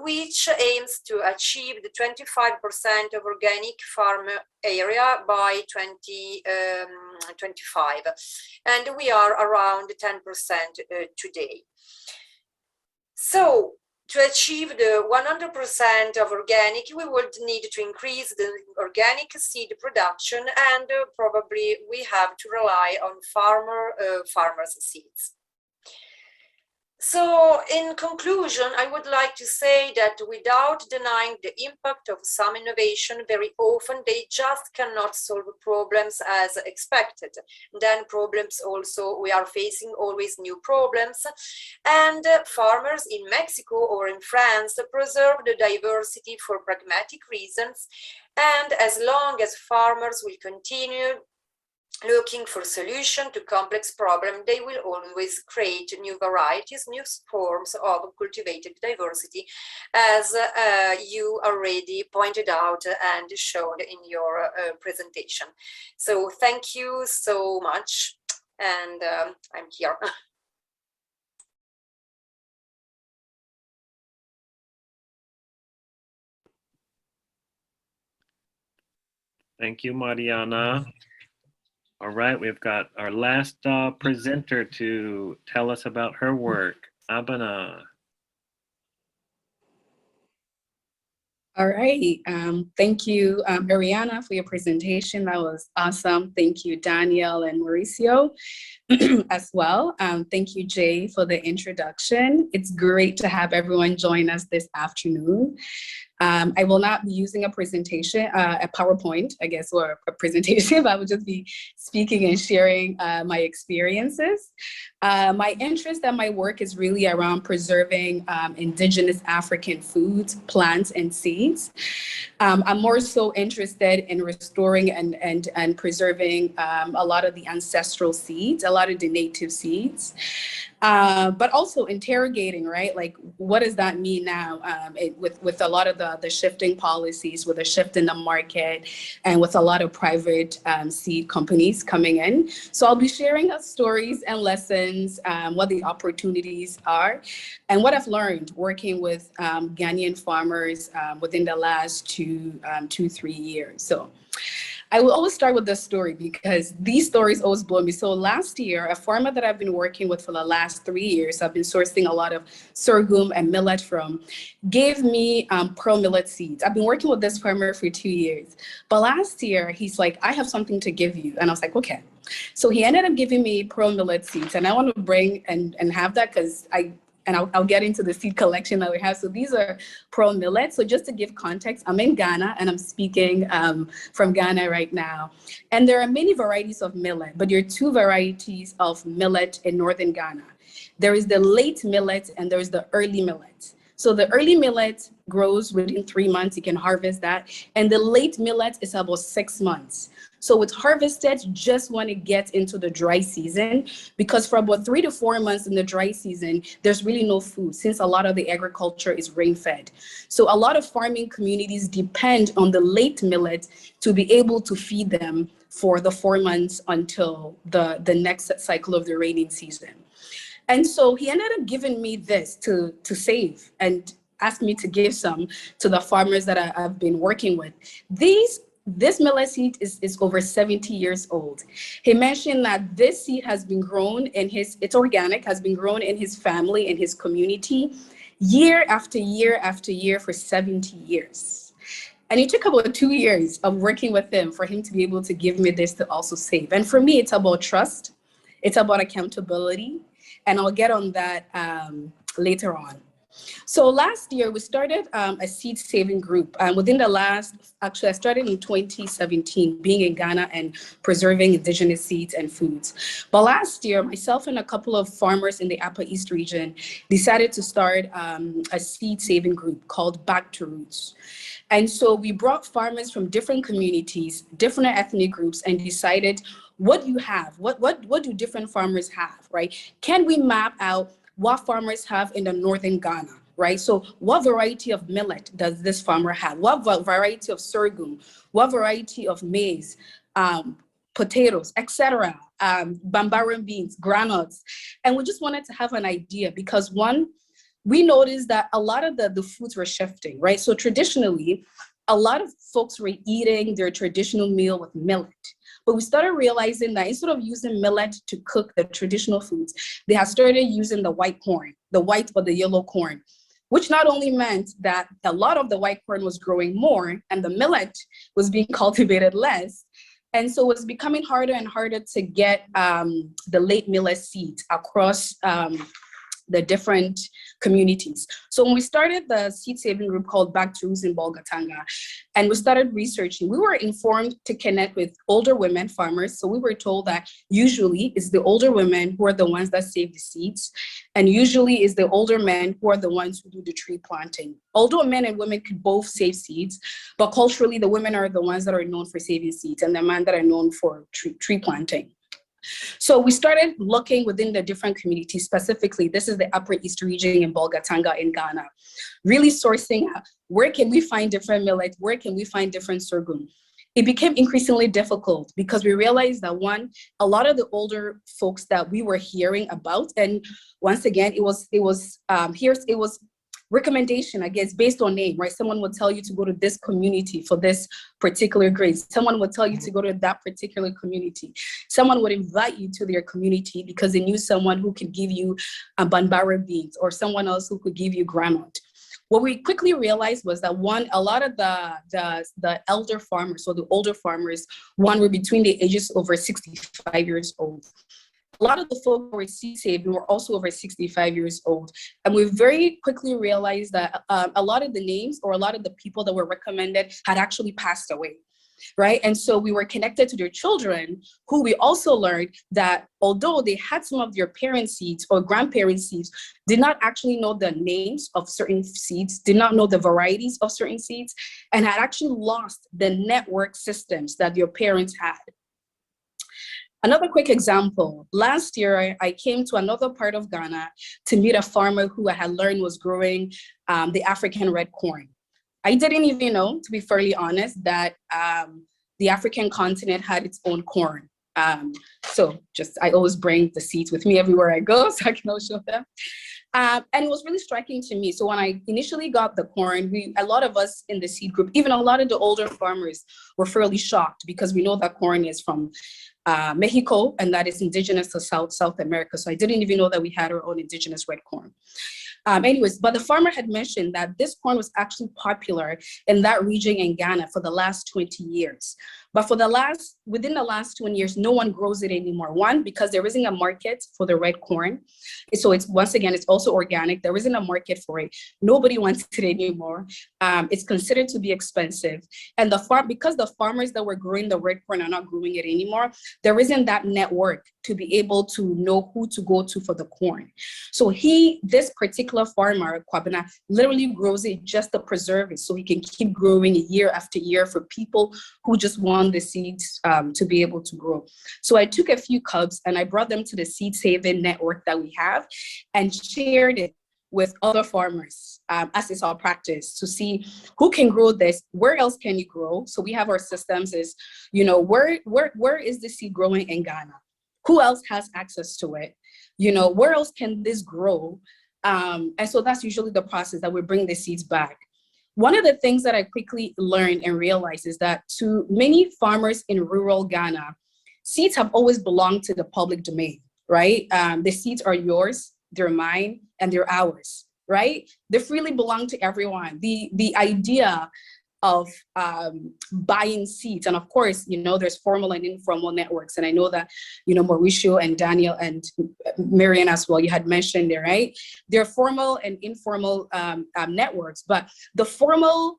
which aims to achieve the 25% of organic farm area by 2025, and we are around 10% today. So to achieve the 100% of organic, we would need to increase the organic seed production, and probably we have to rely on farmers' seeds. So in conclusion, I would like to say that without denying the impact of some innovation, very often they just cannot solve problems as expected. Then problems also, we are facing always new problems. And farmers in Mexico or in France preserve the diversity for pragmatic reasons. And as long as farmers will continue looking for solution to complex problems, they will always create new varieties, new forms of cultivated diversity, as you already pointed out and showed in your presentation. So thank you so much, and I'm here. Thank you, Marianna. All right, we've got our last presenter to tell us about her work, Abena. All right, thank you, Marianna, for your presentation. That was awesome. Thank you, Daniel and Mauricio as well. Thank you, Jay, for the introduction. It's great to have everyone join us this afternoon. I will not be using a presentation, a PowerPoint, I guess, or a presentation, but I will just be speaking and sharing my experiences. My interest and my work is really around preserving indigenous African foods, plants, and seeds. I'm more so interested in restoring and preserving a lot of the ancestral seeds, a lot of the native seeds. but also interrogating, right? Like, what does that mean now with a lot of the shifting policies, with a shift in the market, and with a lot of private seed companies coming in. So I'll be sharing stories and lessons, what the opportunities are, and what I've learned working with Ghanaian farmers within the last 2-3 years. So I will always start with this story because these stories always blow me. So last year, a farmer that I've been working with for the last 3 years, I've been sourcing a lot of sorghum and millet from, gave me pearl millet seeds. I've been working with this farmer for 2 years. But last year, he's like, I have something to give you. And I was like, okay. So he ended up giving me pearl millet seeds. And I want to bring and have that because I'll get into the seed collection that we have. So these are pearl millet. So just to give context, I'm in Ghana and I'm speaking from Ghana right now. And there are many varieties of millet, but there are 2 varieties of millet in northern Ghana. There is the late millet and there's the early millet. So the early millet grows within 3 months, you can harvest that. And the late millet is about 6 months. So it's harvested just when it gets into the dry season, because for about 3 to 4 months in the dry season, there's really no food since a lot of the agriculture is rain fed. So a lot of farming communities depend on the late millet to be able to feed them for the 4 months until the next cycle of the rainy season. And so he ended up giving me this to save and asked me to give some to the farmers that I've been working with. This millet seed is over 70 years old. He mentioned that this seed has been grown it's organic, has been grown in his family, in his community, year after year after year for 70 years. And it took about 2 years of working with him for him to be able to give me this to also save. And for me, it's about trust. It's about accountability. And I'll get on that later on. So last year we started a seed saving group. Actually I started in 2017, being in Ghana and preserving indigenous seeds and foods. But last year, myself and a couple of farmers in the Upper East region decided to start a seed saving group called Back to Roots. And so we brought farmers from different communities, different ethnic groups, and decided, what do you have? What do different farmers have, right? Can we map out what farmers have in the northern Ghana, right? So what variety of millet does this farmer have? What variety of sorghum? What variety of maize, potatoes, etc., bambaran beans, granules? And we just wanted to have an idea because one, we noticed that a lot of the foods were shifting, right? So traditionally, a lot of folks were eating their traditional meal with millet. But we started realizing that instead of using millet to cook the traditional foods, they had started using the white corn, the white or the yellow corn, which not only meant that a lot of the white corn was growing more and the millet was being cultivated less. And so it was becoming harder and harder to get the late millet seeds across the different communities. So when we started the seed saving group called Back to Roots in Bolgatanga, and we started researching, we were informed to connect with older women farmers. So we were told that usually it's the older women who are the ones that save the seeds, and usually it's the older men who are the ones who do the tree planting. Although men and women could both save seeds, but culturally the women are the ones that are known for saving seeds and the men that are known for tree planting. So we started looking within the different communities, specifically, this is the Upper East region in Bolgatanga in Ghana, really sourcing where can we find different millet, where can we find different sorghum. It became increasingly difficult because we realized that one, a lot of the older folks that we were hearing about, and once again, it was recommendation, I guess, based on name, right? Someone would tell you to go to this community for this particular grade. Someone would tell you to go to that particular community. Someone would invite you to their community because they knew someone who could give you bambara beans or someone else who could give you granite. What we quickly realized was that one, a lot of the elder farmers, so the older farmers, one were between the ages over 65 years old. A lot of the folks who were seed saving were also over 65 years old. And we very quickly realized that a lot of the names or a lot of the people that were recommended had actually passed away, right? And so we were connected to their children, who we also learned that although they had some of their parents' seeds or grandparents' seeds, did not actually know the names of certain seeds, did not know the varieties of certain seeds, and had actually lost the network systems that their parents had. Another quick example, last year I came to another part of Ghana to meet a farmer who I had learned was growing the African red corn. I didn't even know, to be fairly honest, that the African continent had its own corn. So I always bring the seeds with me everywhere I go so I can always show them. And it was really striking to me. So when I initially got the corn, a lot of us in the seed group, even a lot of the older farmers, were fairly shocked because we know that corn is from Mexico, and that is indigenous to South America. So I didn't even know that we had our own indigenous red corn. Anyways, but the farmer had mentioned that this corn was actually popular in that region in Ghana for the last 20 years. But within the last 20 years, no one grows it anymore. One, because there isn't a market for the red corn. So it's also organic. There isn't a market for it. Nobody wants it anymore. It's considered to be expensive. And because the farmers that were growing the red corn are not growing it anymore, there isn't that network to be able to know who to go to for the corn. So this particular farmer, Kwabena, literally grows it just to preserve it so he can keep growing year after year for people who just want the seeds to be able to grow. So I took a few cubs and I brought them to the seed saving network that we have and shared it with other farmers as is our practice to see who can grow this, where else can you grow? So we have our systems is, where is the seed growing in Ghana? Who else has access to it? Where else can this grow? And so that's usually the process that we bring the seeds back. One of the things that I quickly learned and realized is that to many farmers in rural Ghana, seeds have always belonged to the public domain, right? The seeds are yours, they're mine, and they're ours, right? They freely belong to everyone. The idea of buying seeds, and of course, there's formal and informal networks, and I know that, Mauricio and Daniel and Marianna as well, you had mentioned there, right? There are formal and informal networks, but the formal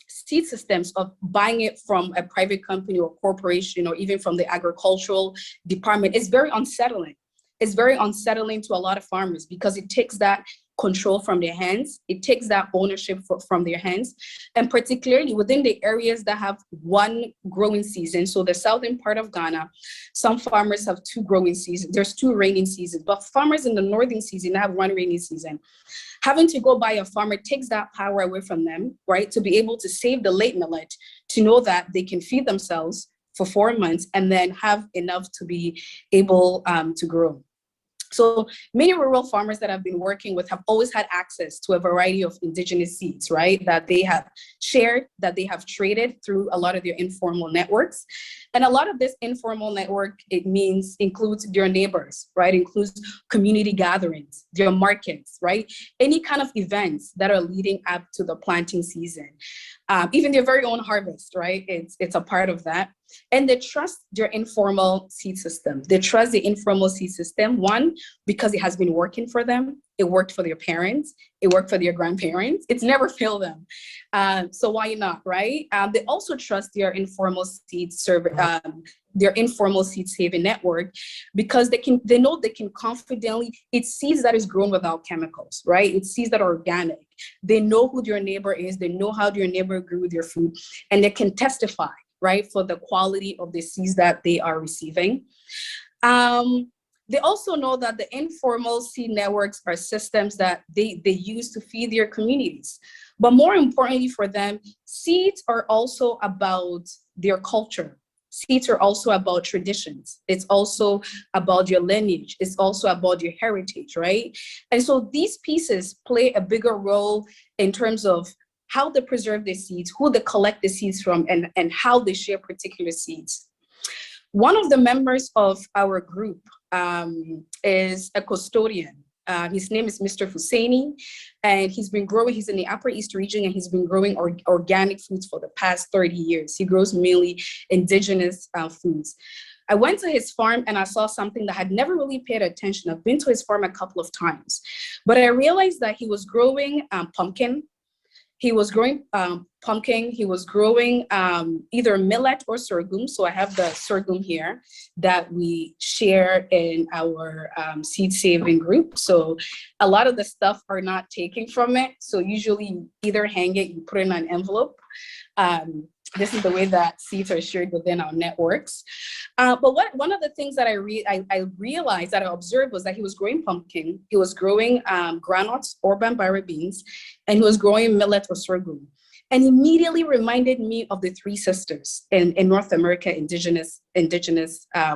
seed systems of buying it from a private company or corporation, or even from the agricultural department, is very unsettling. It's very unsettling to a lot of farmers because it takes that control from their hands. It takes that ownership from their hands. And particularly within the areas that have one growing season. So the southern part of Ghana, some farmers have two growing seasons. There's two raining seasons, but farmers in the northern season have one rainy season. Having to go buy a farmer takes that power away from them, right? To be able to save the late millet, to know that they can feed themselves for 4 months and then have enough to be able to grow. So many rural farmers that I've been working with have always had access to a variety of indigenous seeds, right? That they have shared, that they have traded through a lot of their informal networks. And a lot of this informal network, includes their neighbors, right? Includes community gatherings, their markets, right? Any kind of events that are leading up to the planting season. Even their very own harvest, right? It's a part of that. And they trust their informal seed system. They trust the informal seed system, one, because it has been working for them. It worked for their parents. It worked for their grandparents. It's never failed them. So why not, right? They also trust their informal seed their informal seed saving network because they know they can confidently, it's seeds that is grown without chemicals, right? It's seeds that are organic. They know who their neighbor is. They know how their neighbor grew their food, and they can testify, right, for the quality of the seeds that they are receiving. They also know that the informal seed networks are systems that they use to feed their communities. But more importantly for them, seeds are also about their culture. Seeds are also about traditions. It's also about your lineage. It's also about your heritage, right? And so these pieces play a bigger role in terms of how they preserve the seeds, who they collect the seeds from, and how they share particular seeds. One of the members of our group is a custodian. His name is Mr. Husseini, and he's in the Upper East region, and he's been growing organic foods for the past 30 years. He grows mainly indigenous foods. I went to his farm and I saw something that I had never really paid attention. I've been to his farm a couple of times, but I realized that he was growing pumpkin. He was growing pumpkin. He was growing either millet or sorghum. So I have the sorghum here that we share in our seed saving group. So a lot of the stuff are not taken from it. So usually you either hang it, you put it in an envelope. This is the way that seeds are shared within our networks. But one of the things that I realized, that I observed, was that he was growing pumpkin, he was growing groundnuts, or bambara beans, and he was growing millet or sorghum. And immediately reminded me of the three sisters in North America indigenous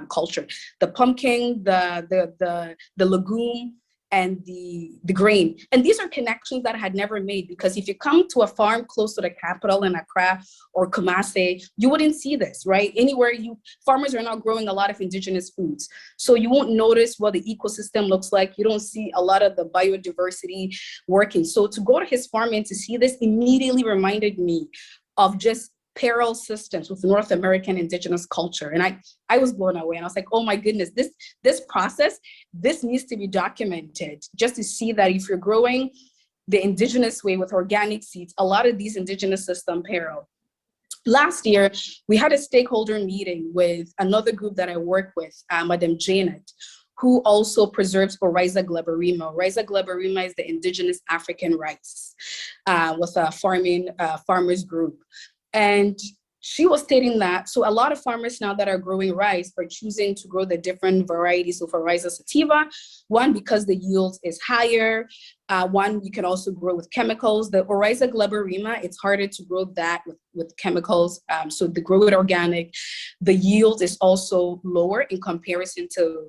culture: the pumpkin, the legume, and the grain. And these are connections that I had never made, because if you come to a farm close to the capital in Accra or Kumasi, you wouldn't see this, right? Anywhere farmers are not growing a lot of indigenous foods. So you won't notice what the ecosystem looks like. You don't see a lot of the biodiversity working. So to go to his farm and to see this immediately reminded me of just parallel systems with North American indigenous culture. And I was blown away, and I was like, oh my goodness, this process, this needs to be documented, just to see that if you're growing the indigenous way with organic seeds, a lot of these indigenous systems parallel. Last year, we had a stakeholder meeting with another group that I work with, Madam Janet, who also preserves Oryza glaberrima. Oryza glaberrima is the indigenous African rice with a farmers group. And she was stating that, so a lot of farmers now that are growing rice are choosing to grow the different varieties of Oryza sativa. One, because the yield is higher. One, you can also grow with chemicals. The Oryza glaberrima, it's harder to grow that with chemicals. So to grow it organic, the yield is also lower in comparison to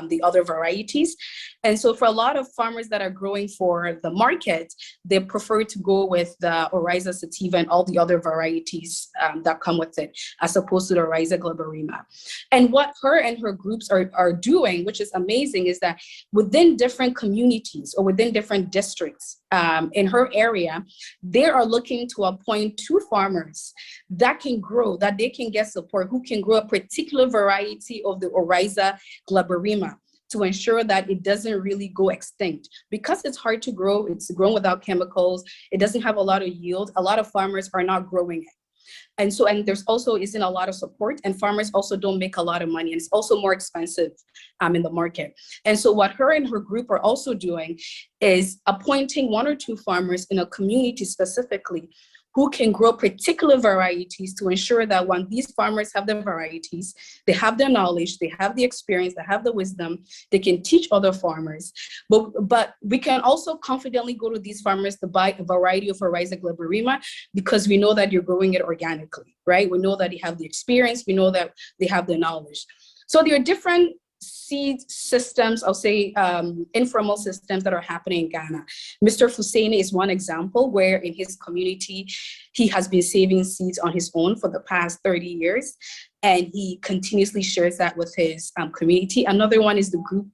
the other varieties. And so for a lot of farmers that are growing for the market, they prefer to go with the Oryza sativa and all the other varieties that come with it, as opposed to the Oryza glaberrima. And what her and her groups are doing, which is amazing, is that within different communities or within different districts in her area, they are looking to appoint 2 farmers that can grow, that they can get support, who can grow a particular variety of the Oryza glaberrima, to ensure that it doesn't really go extinct. Because it's hard to grow, it's grown without chemicals, it doesn't have a lot of yield, a lot of farmers are not growing it. And so, and there's also isn't a lot of support, and farmers also don't make a lot of money, and it's also more expensive in the market. And so what her and her group are also doing is appointing 1 or 2 farmers in a community specifically who can grow particular varieties, to ensure that when these farmers have the varieties, they have the knowledge, they have the experience, they have the wisdom, they can teach other farmers. But we can also confidently go to these farmers to buy a variety of Oryza glaberrima, because we know that you're growing it organically, right? We know that they have the experience, we know that they have the knowledge. So there are different seed systems, I'll say informal systems that are happening in Ghana. Mr. Fuseni is one example, where in his community, he has been saving seeds on his own for the past 30 years. And he continuously shares that with his community. Another one is the group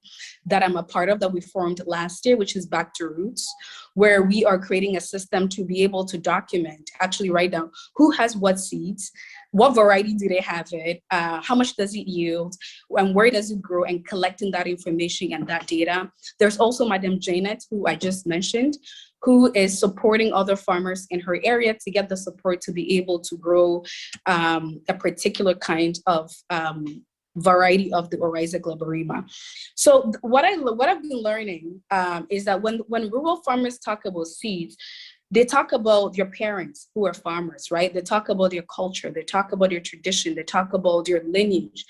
that I'm a part of that we formed last year, which is Back to Roots, where we are creating a system to be able to document, actually write down who has what seeds, what variety do they have it, how much does it yield, and where does it grow, and collecting that information and that data. There's also Madam Janet, who I just mentioned, who is supporting other farmers in her area to get the support to be able to grow a particular kind of variety of the Oryza glaberrima. So what I've been learning is that when rural farmers talk about seeds, they talk about your parents who are farmers, right? They talk about your culture, they talk about your tradition, they talk about your lineage,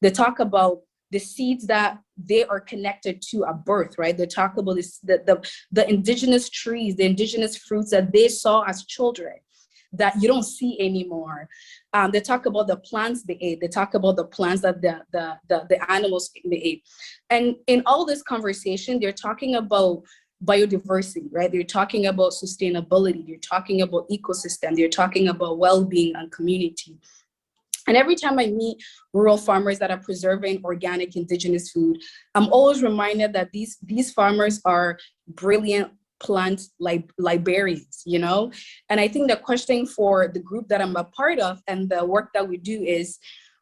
they talk about the seeds that they are connected to at birth, right? They talk about this, the indigenous trees, the indigenous fruits that they saw as children that you don't see anymore. They talk about the plants they ate. They talk about the plants that the animals they ate. And in all this conversation, they're talking about biodiversity, right? They're talking about sustainability. They're talking about ecosystem. They're talking about well-being and community. And every time I meet rural farmers that are preserving organic indigenous food, I'm always reminded that these farmers are brilliant plant librarians, you know? And I think the question for the group that I'm a part of and the work that we do is,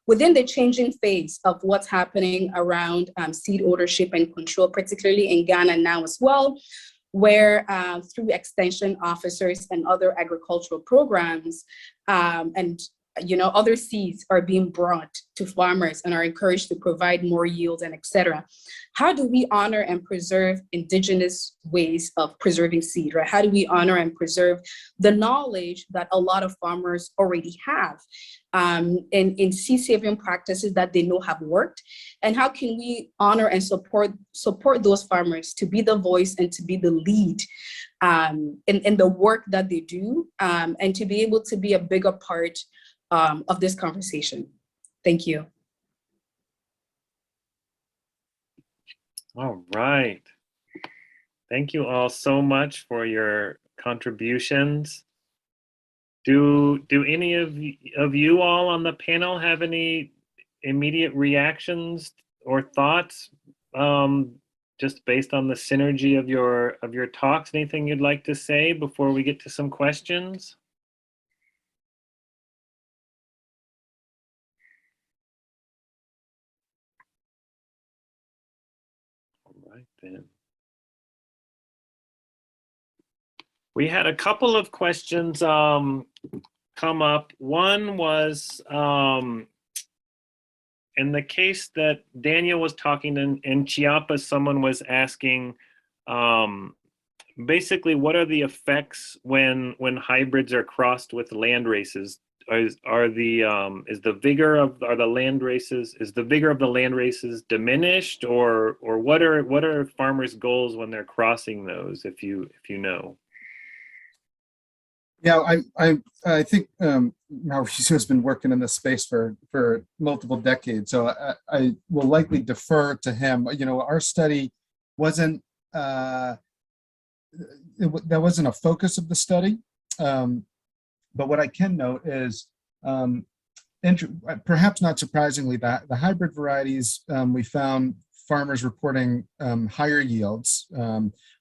within the changing phase of what's happening around seed ownership and control, particularly in Ghana now as well, where through extension officers and other agricultural programs, and other seeds are being brought to farmers and are encouraged to provide more yield and etc. How do we honor and preserve indigenous ways of preserving seed, right? How do we honor and preserve the knowledge that a lot of farmers already have in seed saving practices that they know have worked? And how can we honor and support those farmers to be the voice and to be the lead in the work that they do, and to be able to be a bigger part of this conversation? Thank you. All right. Thank you all so much for your contributions. Do any of you all on the panel have any immediate reactions or thoughts, just based on the synergy of your talks? Anything you'd like to say before we get to some questions? All right then. We had a couple of questions come up. One was, in the case that Daniel was talking in Chiapas, someone was asking, basically, what are the effects when hybrids are crossed with land races? Is the vigor of the land races diminished, or what are farmers' goals when they're crossing those, if you know? Yeah, I think Mauricio has been working in this space for multiple decades, so I will likely defer to him. Our study wasn't that wasn't a focus of the study, but what I can note is, perhaps not surprisingly, that the hybrid varieties, we found farmers reporting higher yields,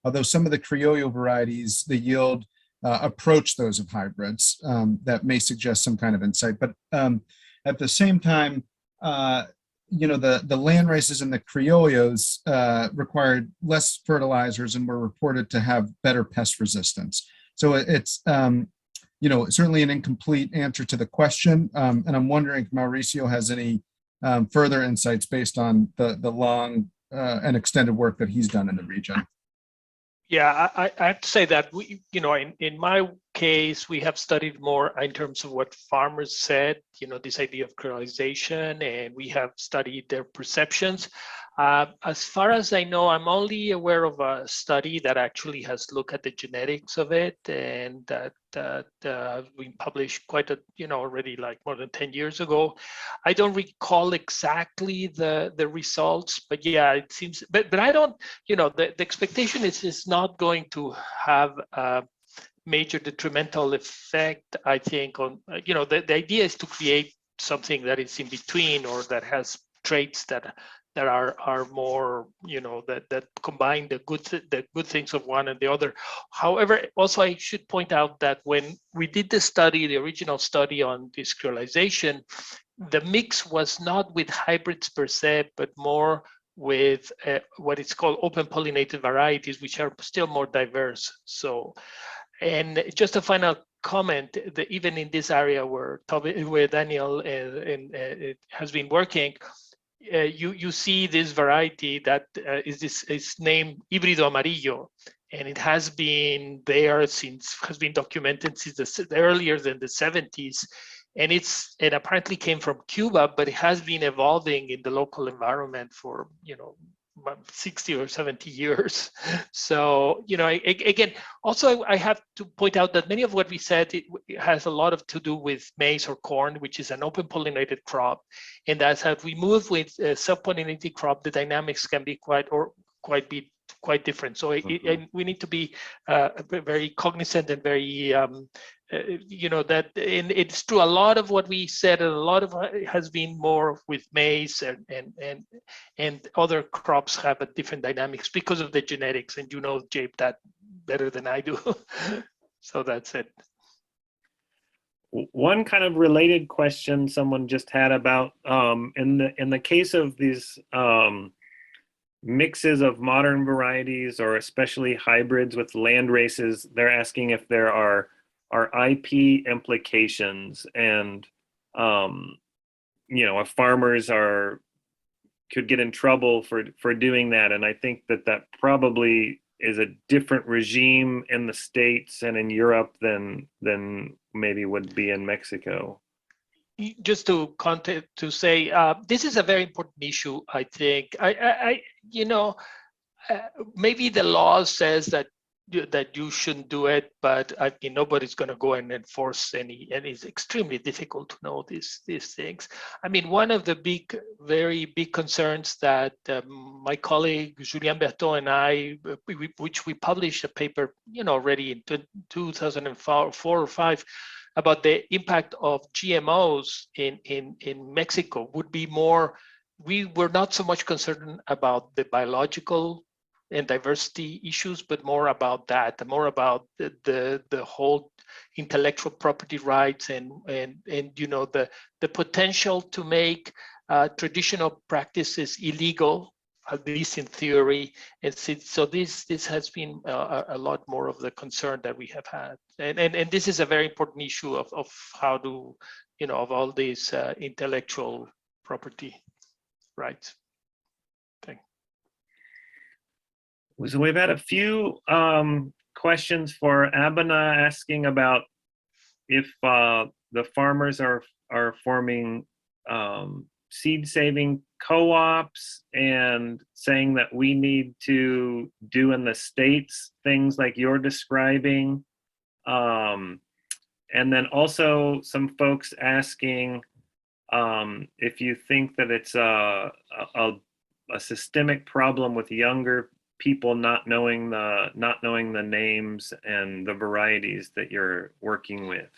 although some of the Criollo varieties, the yield approach those of hybrids. That may suggest some kind of insight, but at the same time, the land races in the Criollos required less fertilizers and were reported to have better pest resistance. So it's certainly an incomplete answer to the question, and I'm wondering if Mauricio has any further insights based on the long and extended work that he's done in the region. Yeah, I have to say that in my case, we have studied more in terms of what farmers said, this idea of criolization, and we have studied their perceptions. As far as I know, I'm only aware of a study that actually has looked at the genetics of it, and that we published already like more than 10 years ago. I don't recall exactly the results, but yeah, it seems, but I don't, the expectation is not going to have a major detrimental effect, I think, on, the idea is to create something that is in between, or that has traits that are more, that combine the good things of one and the other. However, also I should point out that when we did the original study on this criolization, the mix was not with hybrids per se, but more with what is called open pollinated varieties, which are still more diverse. So, and just a final comment, that even in this area where Daniel has been working, you see this variety that is named Híbrido Amarillo, and it has been there has been documented since earlier than the 70s, and it apparently came from Cuba, but it has been evolving in the local environment for 60 or 70 years. So, again, also I have to point out that many of what we said, it has a lot to do with maize or corn, which is an open pollinated crop. And as we move with self-pollinated crop, the dynamics can be quite different. So we need to be very cognizant and very, that, and it's true, a lot of what we said, and a lot of it has been more with maize and other crops have a different dynamics because of the genetics, and Jabe, that better than I do. So that's it. One kind of related question someone just had about, in the case of these mixes of modern varieties, or especially hybrids with land races, they're asking if there are IP implications, and if farmers could get in trouble for doing that. And I think that probably is a different regime in the States and in Europe than maybe would be in Mexico. Just to say, this is a very important issue. I think maybe the law says that you shouldn't do it, but I mean, nobody's going to go and enforce any, and it's extremely difficult to know these things. I mean, one of the very big concerns that my colleague Julien Berton and I, which we published a paper, already in 2004 or 5, about the impact of GMOs in Mexico would be more. We were not so much concerned about the biological and diversity issues, but more about the whole intellectual property rights and the potential to make traditional practices illegal, at least in theory. And so this has been a lot more of the concern that we have had, and this is a very important issue of how to of all these intellectual property rights. So we've had a few questions for Abena asking about if the farmers are forming seed saving co-ops, and saying that we need to do in the States things like you're describing. And then also some folks asking if you think that it's a systemic problem with younger people not knowing the names and the varieties that you're working with.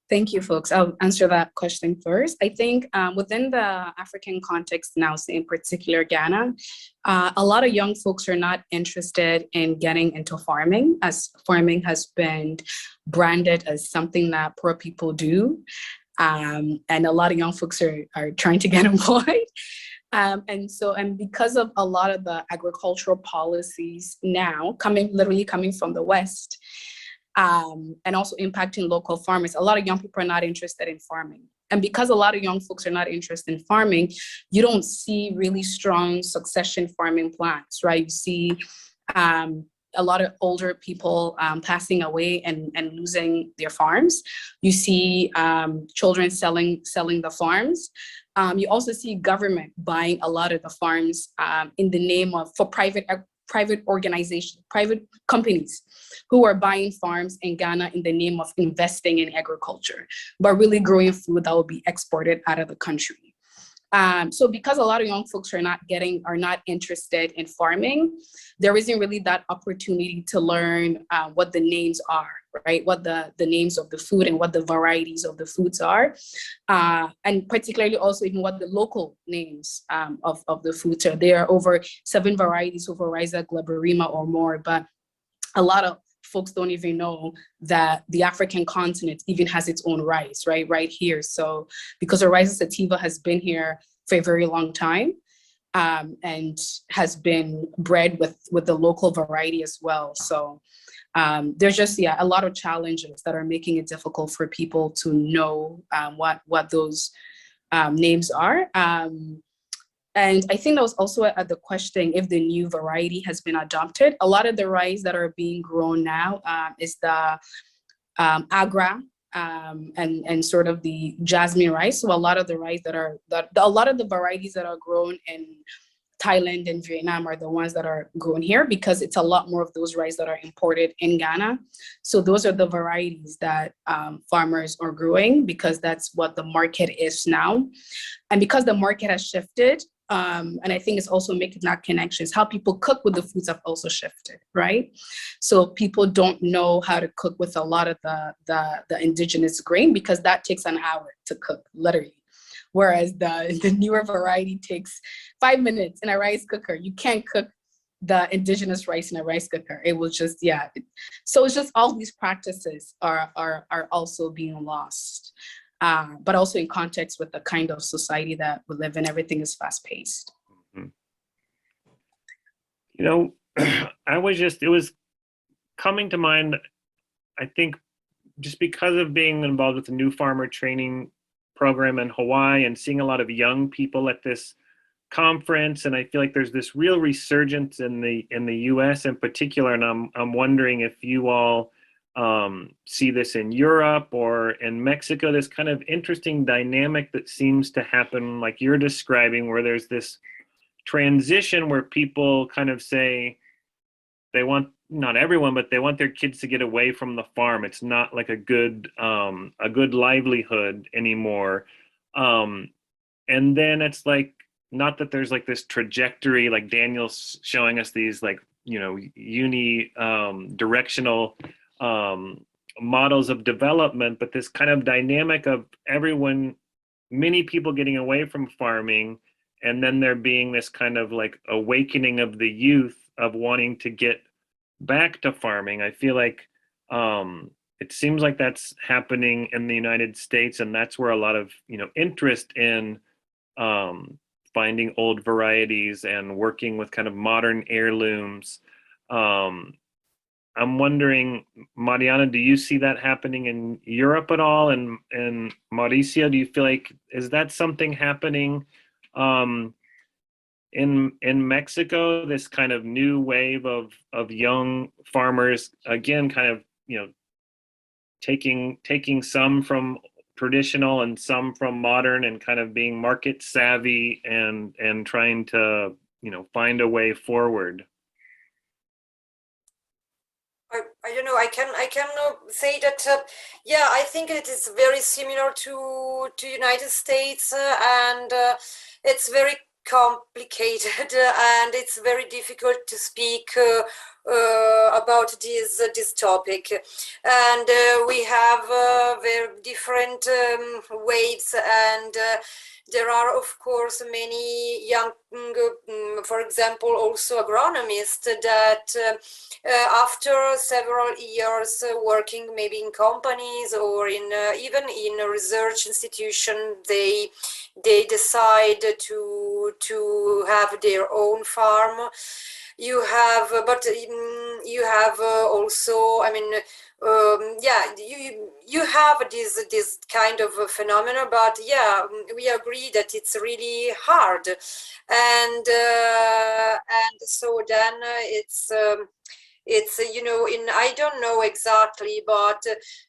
Thank you, folks. I'll answer that question first. I think within the African context now, in particular Ghana, a lot of young folks are not interested in getting into farming, as farming has been branded as something that poor people do. And a lot of young folks are trying to get employed. And because of a lot of the agricultural policies now literally coming from the West, and also impacting local farmers, a lot of young people are not interested in farming. And because a lot of young folks are not interested in farming, you don't see really strong succession farming plans, right? You see a lot of older people passing away and losing their farms. You see children selling the farms. You also see government buying a lot of the farms in the name of, for private organizations, private companies who are buying farms in Ghana in the name of investing in agriculture, but really growing food that will be exported out of the country. So because a lot of young folks are not interested in farming, there isn't really that opportunity to learn what the names are, right? What the names of the food and what the varieties of the foods are. And particularly also even what the local names of the foods are. There are over 7 varieties of Oryza glaberrima or more, but a lot of folks don't even know that the African continent even has its own rice, right here. So because Oryza sativa has been here for a very long time, and has been bred with the local variety as well. So there's just, a lot of challenges that are making it difficult for people to know what those names are. And I think that was also at the question if the new variety has been adopted. A lot of the rice that are being grown now is the agra and sort of the jasmine rice. So a lot of the rice a lot of the varieties that are grown in Thailand and Vietnam are the ones that are grown here, because it's a lot more of those rice that are imported in Ghana. So those are the varieties that farmers are growing, because that's what the market is now. And because the market has shifted, and I think it's also making that connections, how people cook with the foods have also shifted, right? So people don't know how to cook with a lot of the indigenous grain, because that takes an hour to cook, literally. Whereas the newer variety takes 5 minutes in a rice cooker. You can't cook the indigenous rice in a rice cooker. It was just, So it's just all these practices are also being lost. But also in context with the kind of society that we live in, everything is fast paced. It was coming to mind, I think just because of being involved with the new farmer training program in Hawaii and seeing a lot of young people at this conference, and I feel like there's this real resurgence in the US in particular, and I'm wondering if you all see this in Europe or in Mexico, this kind of interesting dynamic that seems to happen like you're describing, where there's this transition where people kind of say they want, not everyone, but they want their kids to get away from the farm. It's not like a good livelihood anymore. And then it's like, not that there's like this trajectory, like Daniel's showing us these like, you know, directional models of development, but this kind of dynamic of many people getting away from farming, and then there being this kind of like awakening of the youth of wanting to get back to farming. I feel like it seems like that's happening in the United States, and that's where a lot of, you know, interest in finding old varieties and working with kind of modern heirlooms. I'm wondering, Marianna, do you see that happening in Europe at all? And Mauricio, do you feel like, is that something happening in Mexico, this kind of new wave of young farmers, again, kind of, you know, taking some from traditional and some from modern, and kind of being market savvy and trying to, you know, find a way forward? I don't know. I can say that. Yeah, I think it is very similar to United States, and it's very complicated, and it's very difficult to speak about this topic. And we have very different waves, and there are, of course, many young, for example, also agronomists that after several years working maybe in companies or in even in a research institution, they decide to have their own farm. You have, but you have also, I mean, yeah, you have this kind of a phenomena, but yeah, we agree that it's really hard, and so then it's you know, in, I don't know exactly, but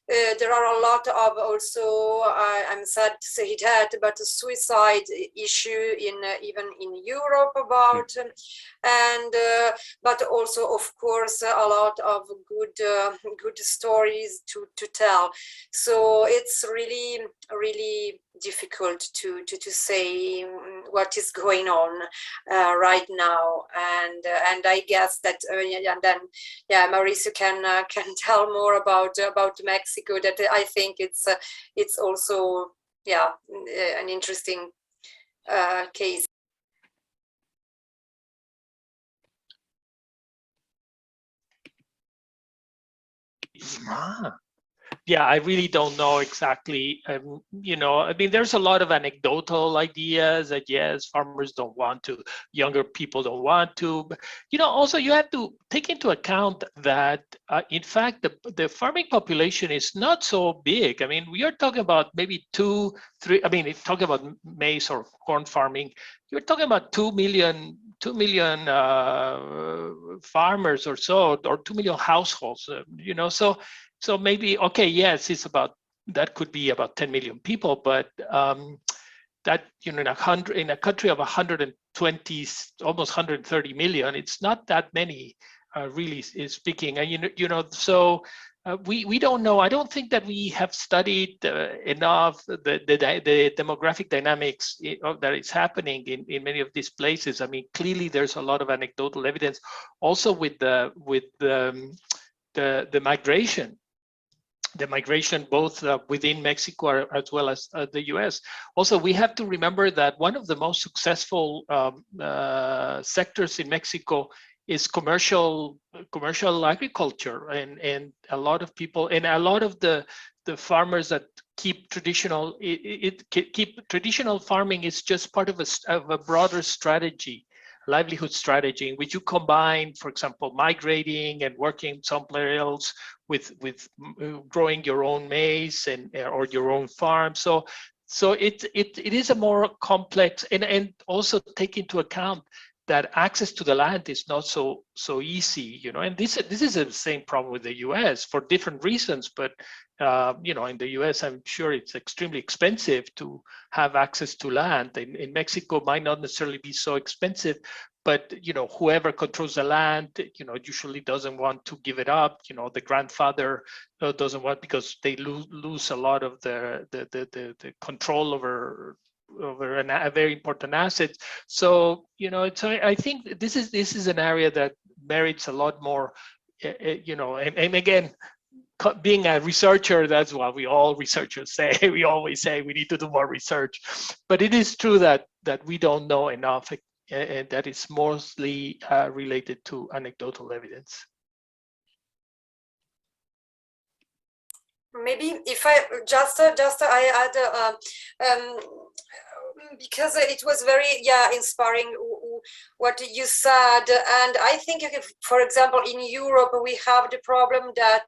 there are a lot of also, I'm sad to say that, but a suicide issue in even in Europe about, and but also, of course, a lot of good stories to tell. So it's really difficult to say what is going on right now, and I guess that and then, yeah, Mauricio can tell more about Mexico. That I think it's also, yeah, an interesting case. Yeah, I really don't know exactly. You know, I mean, there's a lot of anecdotal ideas that yes, farmers don't want to, younger people don't want to. But, you know, also you have to take into account that, in fact, the farming population is not so big. I mean, we are talking about maybe 2, 3. I mean, if talking about maize or corn farming, you're talking about 2 million farmers or so, or 2 million households. You know, so maybe, okay, yes, it's about, that could be about 10 million people, but that, you know, in a country of 120, almost 130 million, it's not that many, really is speaking. And you know, so we don't know. I don't think that we have studied enough the demographic dynamics that is happening in many of these places. I mean, clearly there's a lot of anecdotal evidence, also with the migration. The migration both within Mexico as well as the US. Also, we have to remember that one of the most successful sectors in Mexico is commercial agriculture, and a lot of people, and a lot of the farmers that keep traditional traditional farming is just part of a broader strategy livelihood strategy in which you combine, for example, migrating and working somewhere else with growing your own maize and or your own farm. So it is a more complex, and also take into account that access to the land is not so easy, you know. And this is the same problem with the U.S. for different reasons, but you know, in the U.S. I'm sure it's extremely expensive to have access to land. In Mexico, might not necessarily be so expensive, but you know, whoever controls the land, you know, usually doesn't want to give it up. You know, the grandfather doesn't want, because they lose a lot of the control over a very important asset. So you know, I think this is an area that merits a lot more, you know, and again, being a researcher, that's what we all researchers say. We always say we need to do more research, but it is true that we don't know enough, and that is mostly related to anecdotal evidence. Maybe if I just I add because it was very inspiring what you said. And I think if, for example, in Europe we have the problem that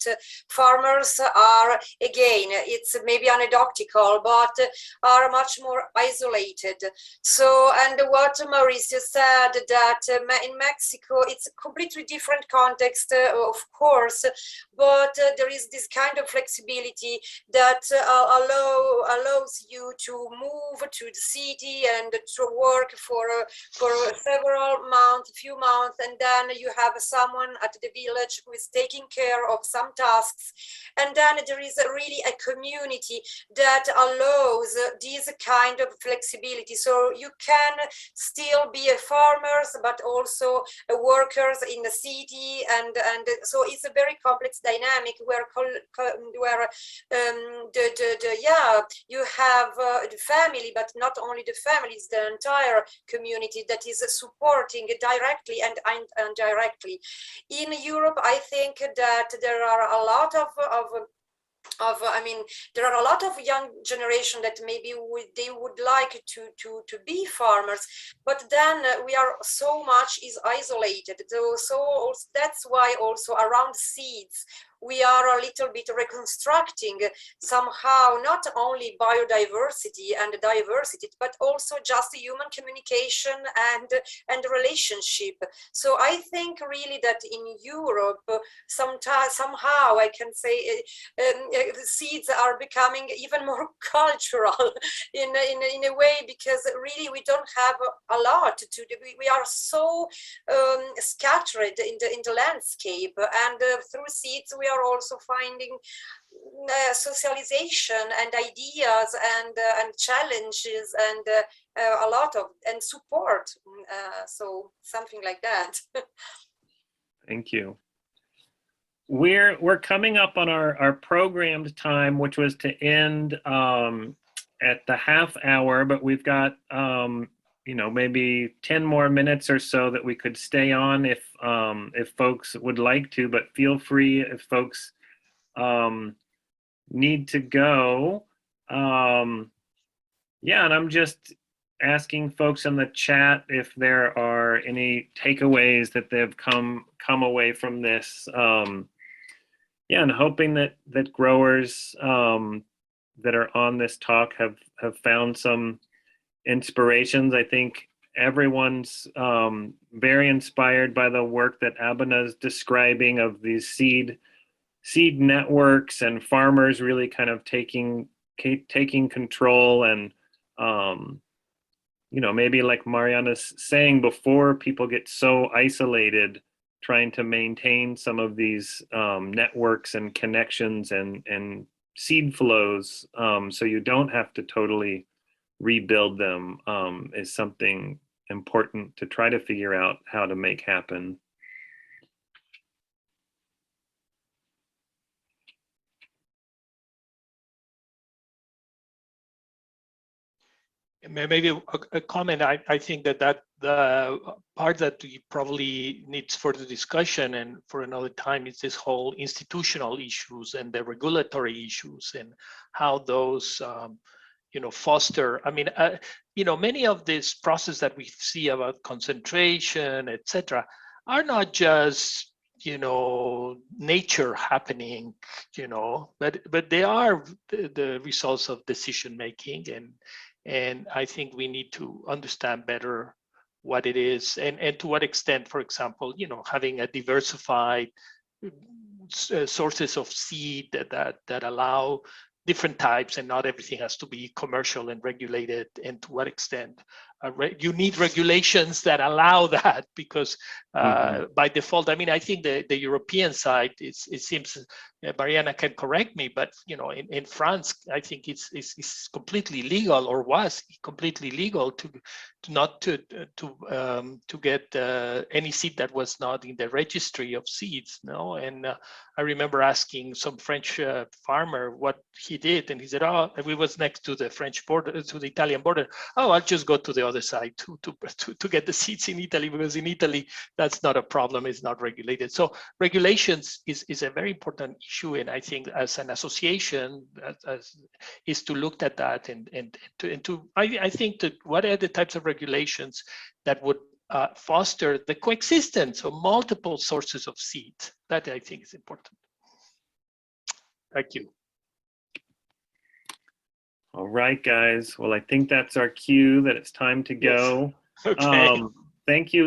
farmers are, again, it's maybe anecdotal, but are much more isolated. So, and what Mauricio said, that in Mexico it's a completely different context, of course, but there is this kind of flexibility that allows you to move to the city and to work for few months, and then you have someone at the village who is taking care of some tasks, and then there is really a community that allows this kind of flexibility. So you can still be a farmers, but also workers in the city, and so it's a very complex dynamic where you have the family, but not only the family, it's the entire community that is supporting directly and indirectly. In Europe, I think that there are a lot of there are a lot of young generation that maybe they would like to be farmers, but then we are so much isolated. So that's why also around seeds we are a little bit reconstructing somehow not only biodiversity and diversity, but also just human communication and relationship. So I think really that in Europe, somehow I can say the seeds are becoming even more cultural in a way, because really we don't have a lot to do. We are so scattered in the landscape, and through seeds we are also finding socialization and ideas and challenges and a lot of support. So something like that. Thank you. We're coming up on our programmed time, which was to end at the half hour, but we've got you know, maybe 10 more minutes or so that we could stay on if folks would like to, but feel free if folks need to go. Yeah, and I'm just asking folks in the chat if there are any takeaways that they've come away from this. Yeah, and hoping that growers that are on this talk have found some inspirations. I think everyone's very inspired by the work that Abena is describing of these seed networks and farmers really kind of taking control, and you know, maybe like Marianna's saying before, people get so isolated trying to maintain some of these networks and connections and seed flows, so you don't have to totally rebuild them, is something important to try to figure out how to make happen. Maybe a comment. I think that the part that we probably needs further discussion and for another time is this whole institutional issues and the regulatory issues and how those foster. I mean, many of these processes that we see about concentration, etc., are not just nature happening, but they are the results of decision making, and I think we need to understand better what it is and to what extent, for example, having a diversified sources of seed that allow different types, and not everything has to be commercial and regulated, and to what extent you need regulations that allow that, because by default, I mean, I think the European side, it seems, Marianna can correct me, but in France, I think it's completely legal, or was completely legal, to get any seed that was not in the registry of seeds. And I remember asking some French farmer what he did, and he said, "Oh, we was next to the French border, to the Italian border. Oh, I'll just go to the other side to get the seeds in Italy, because in Italy that's not a problem; it's not regulated." So regulations is a very important issue, and I think as an association, is to look at that and I think that what are the types of regulations that would foster the coexistence of multiple sources of seed. That I think is important. Thank you. All right, guys. Well, I think that's our cue that it's time to go. Yes. Okay. Thank you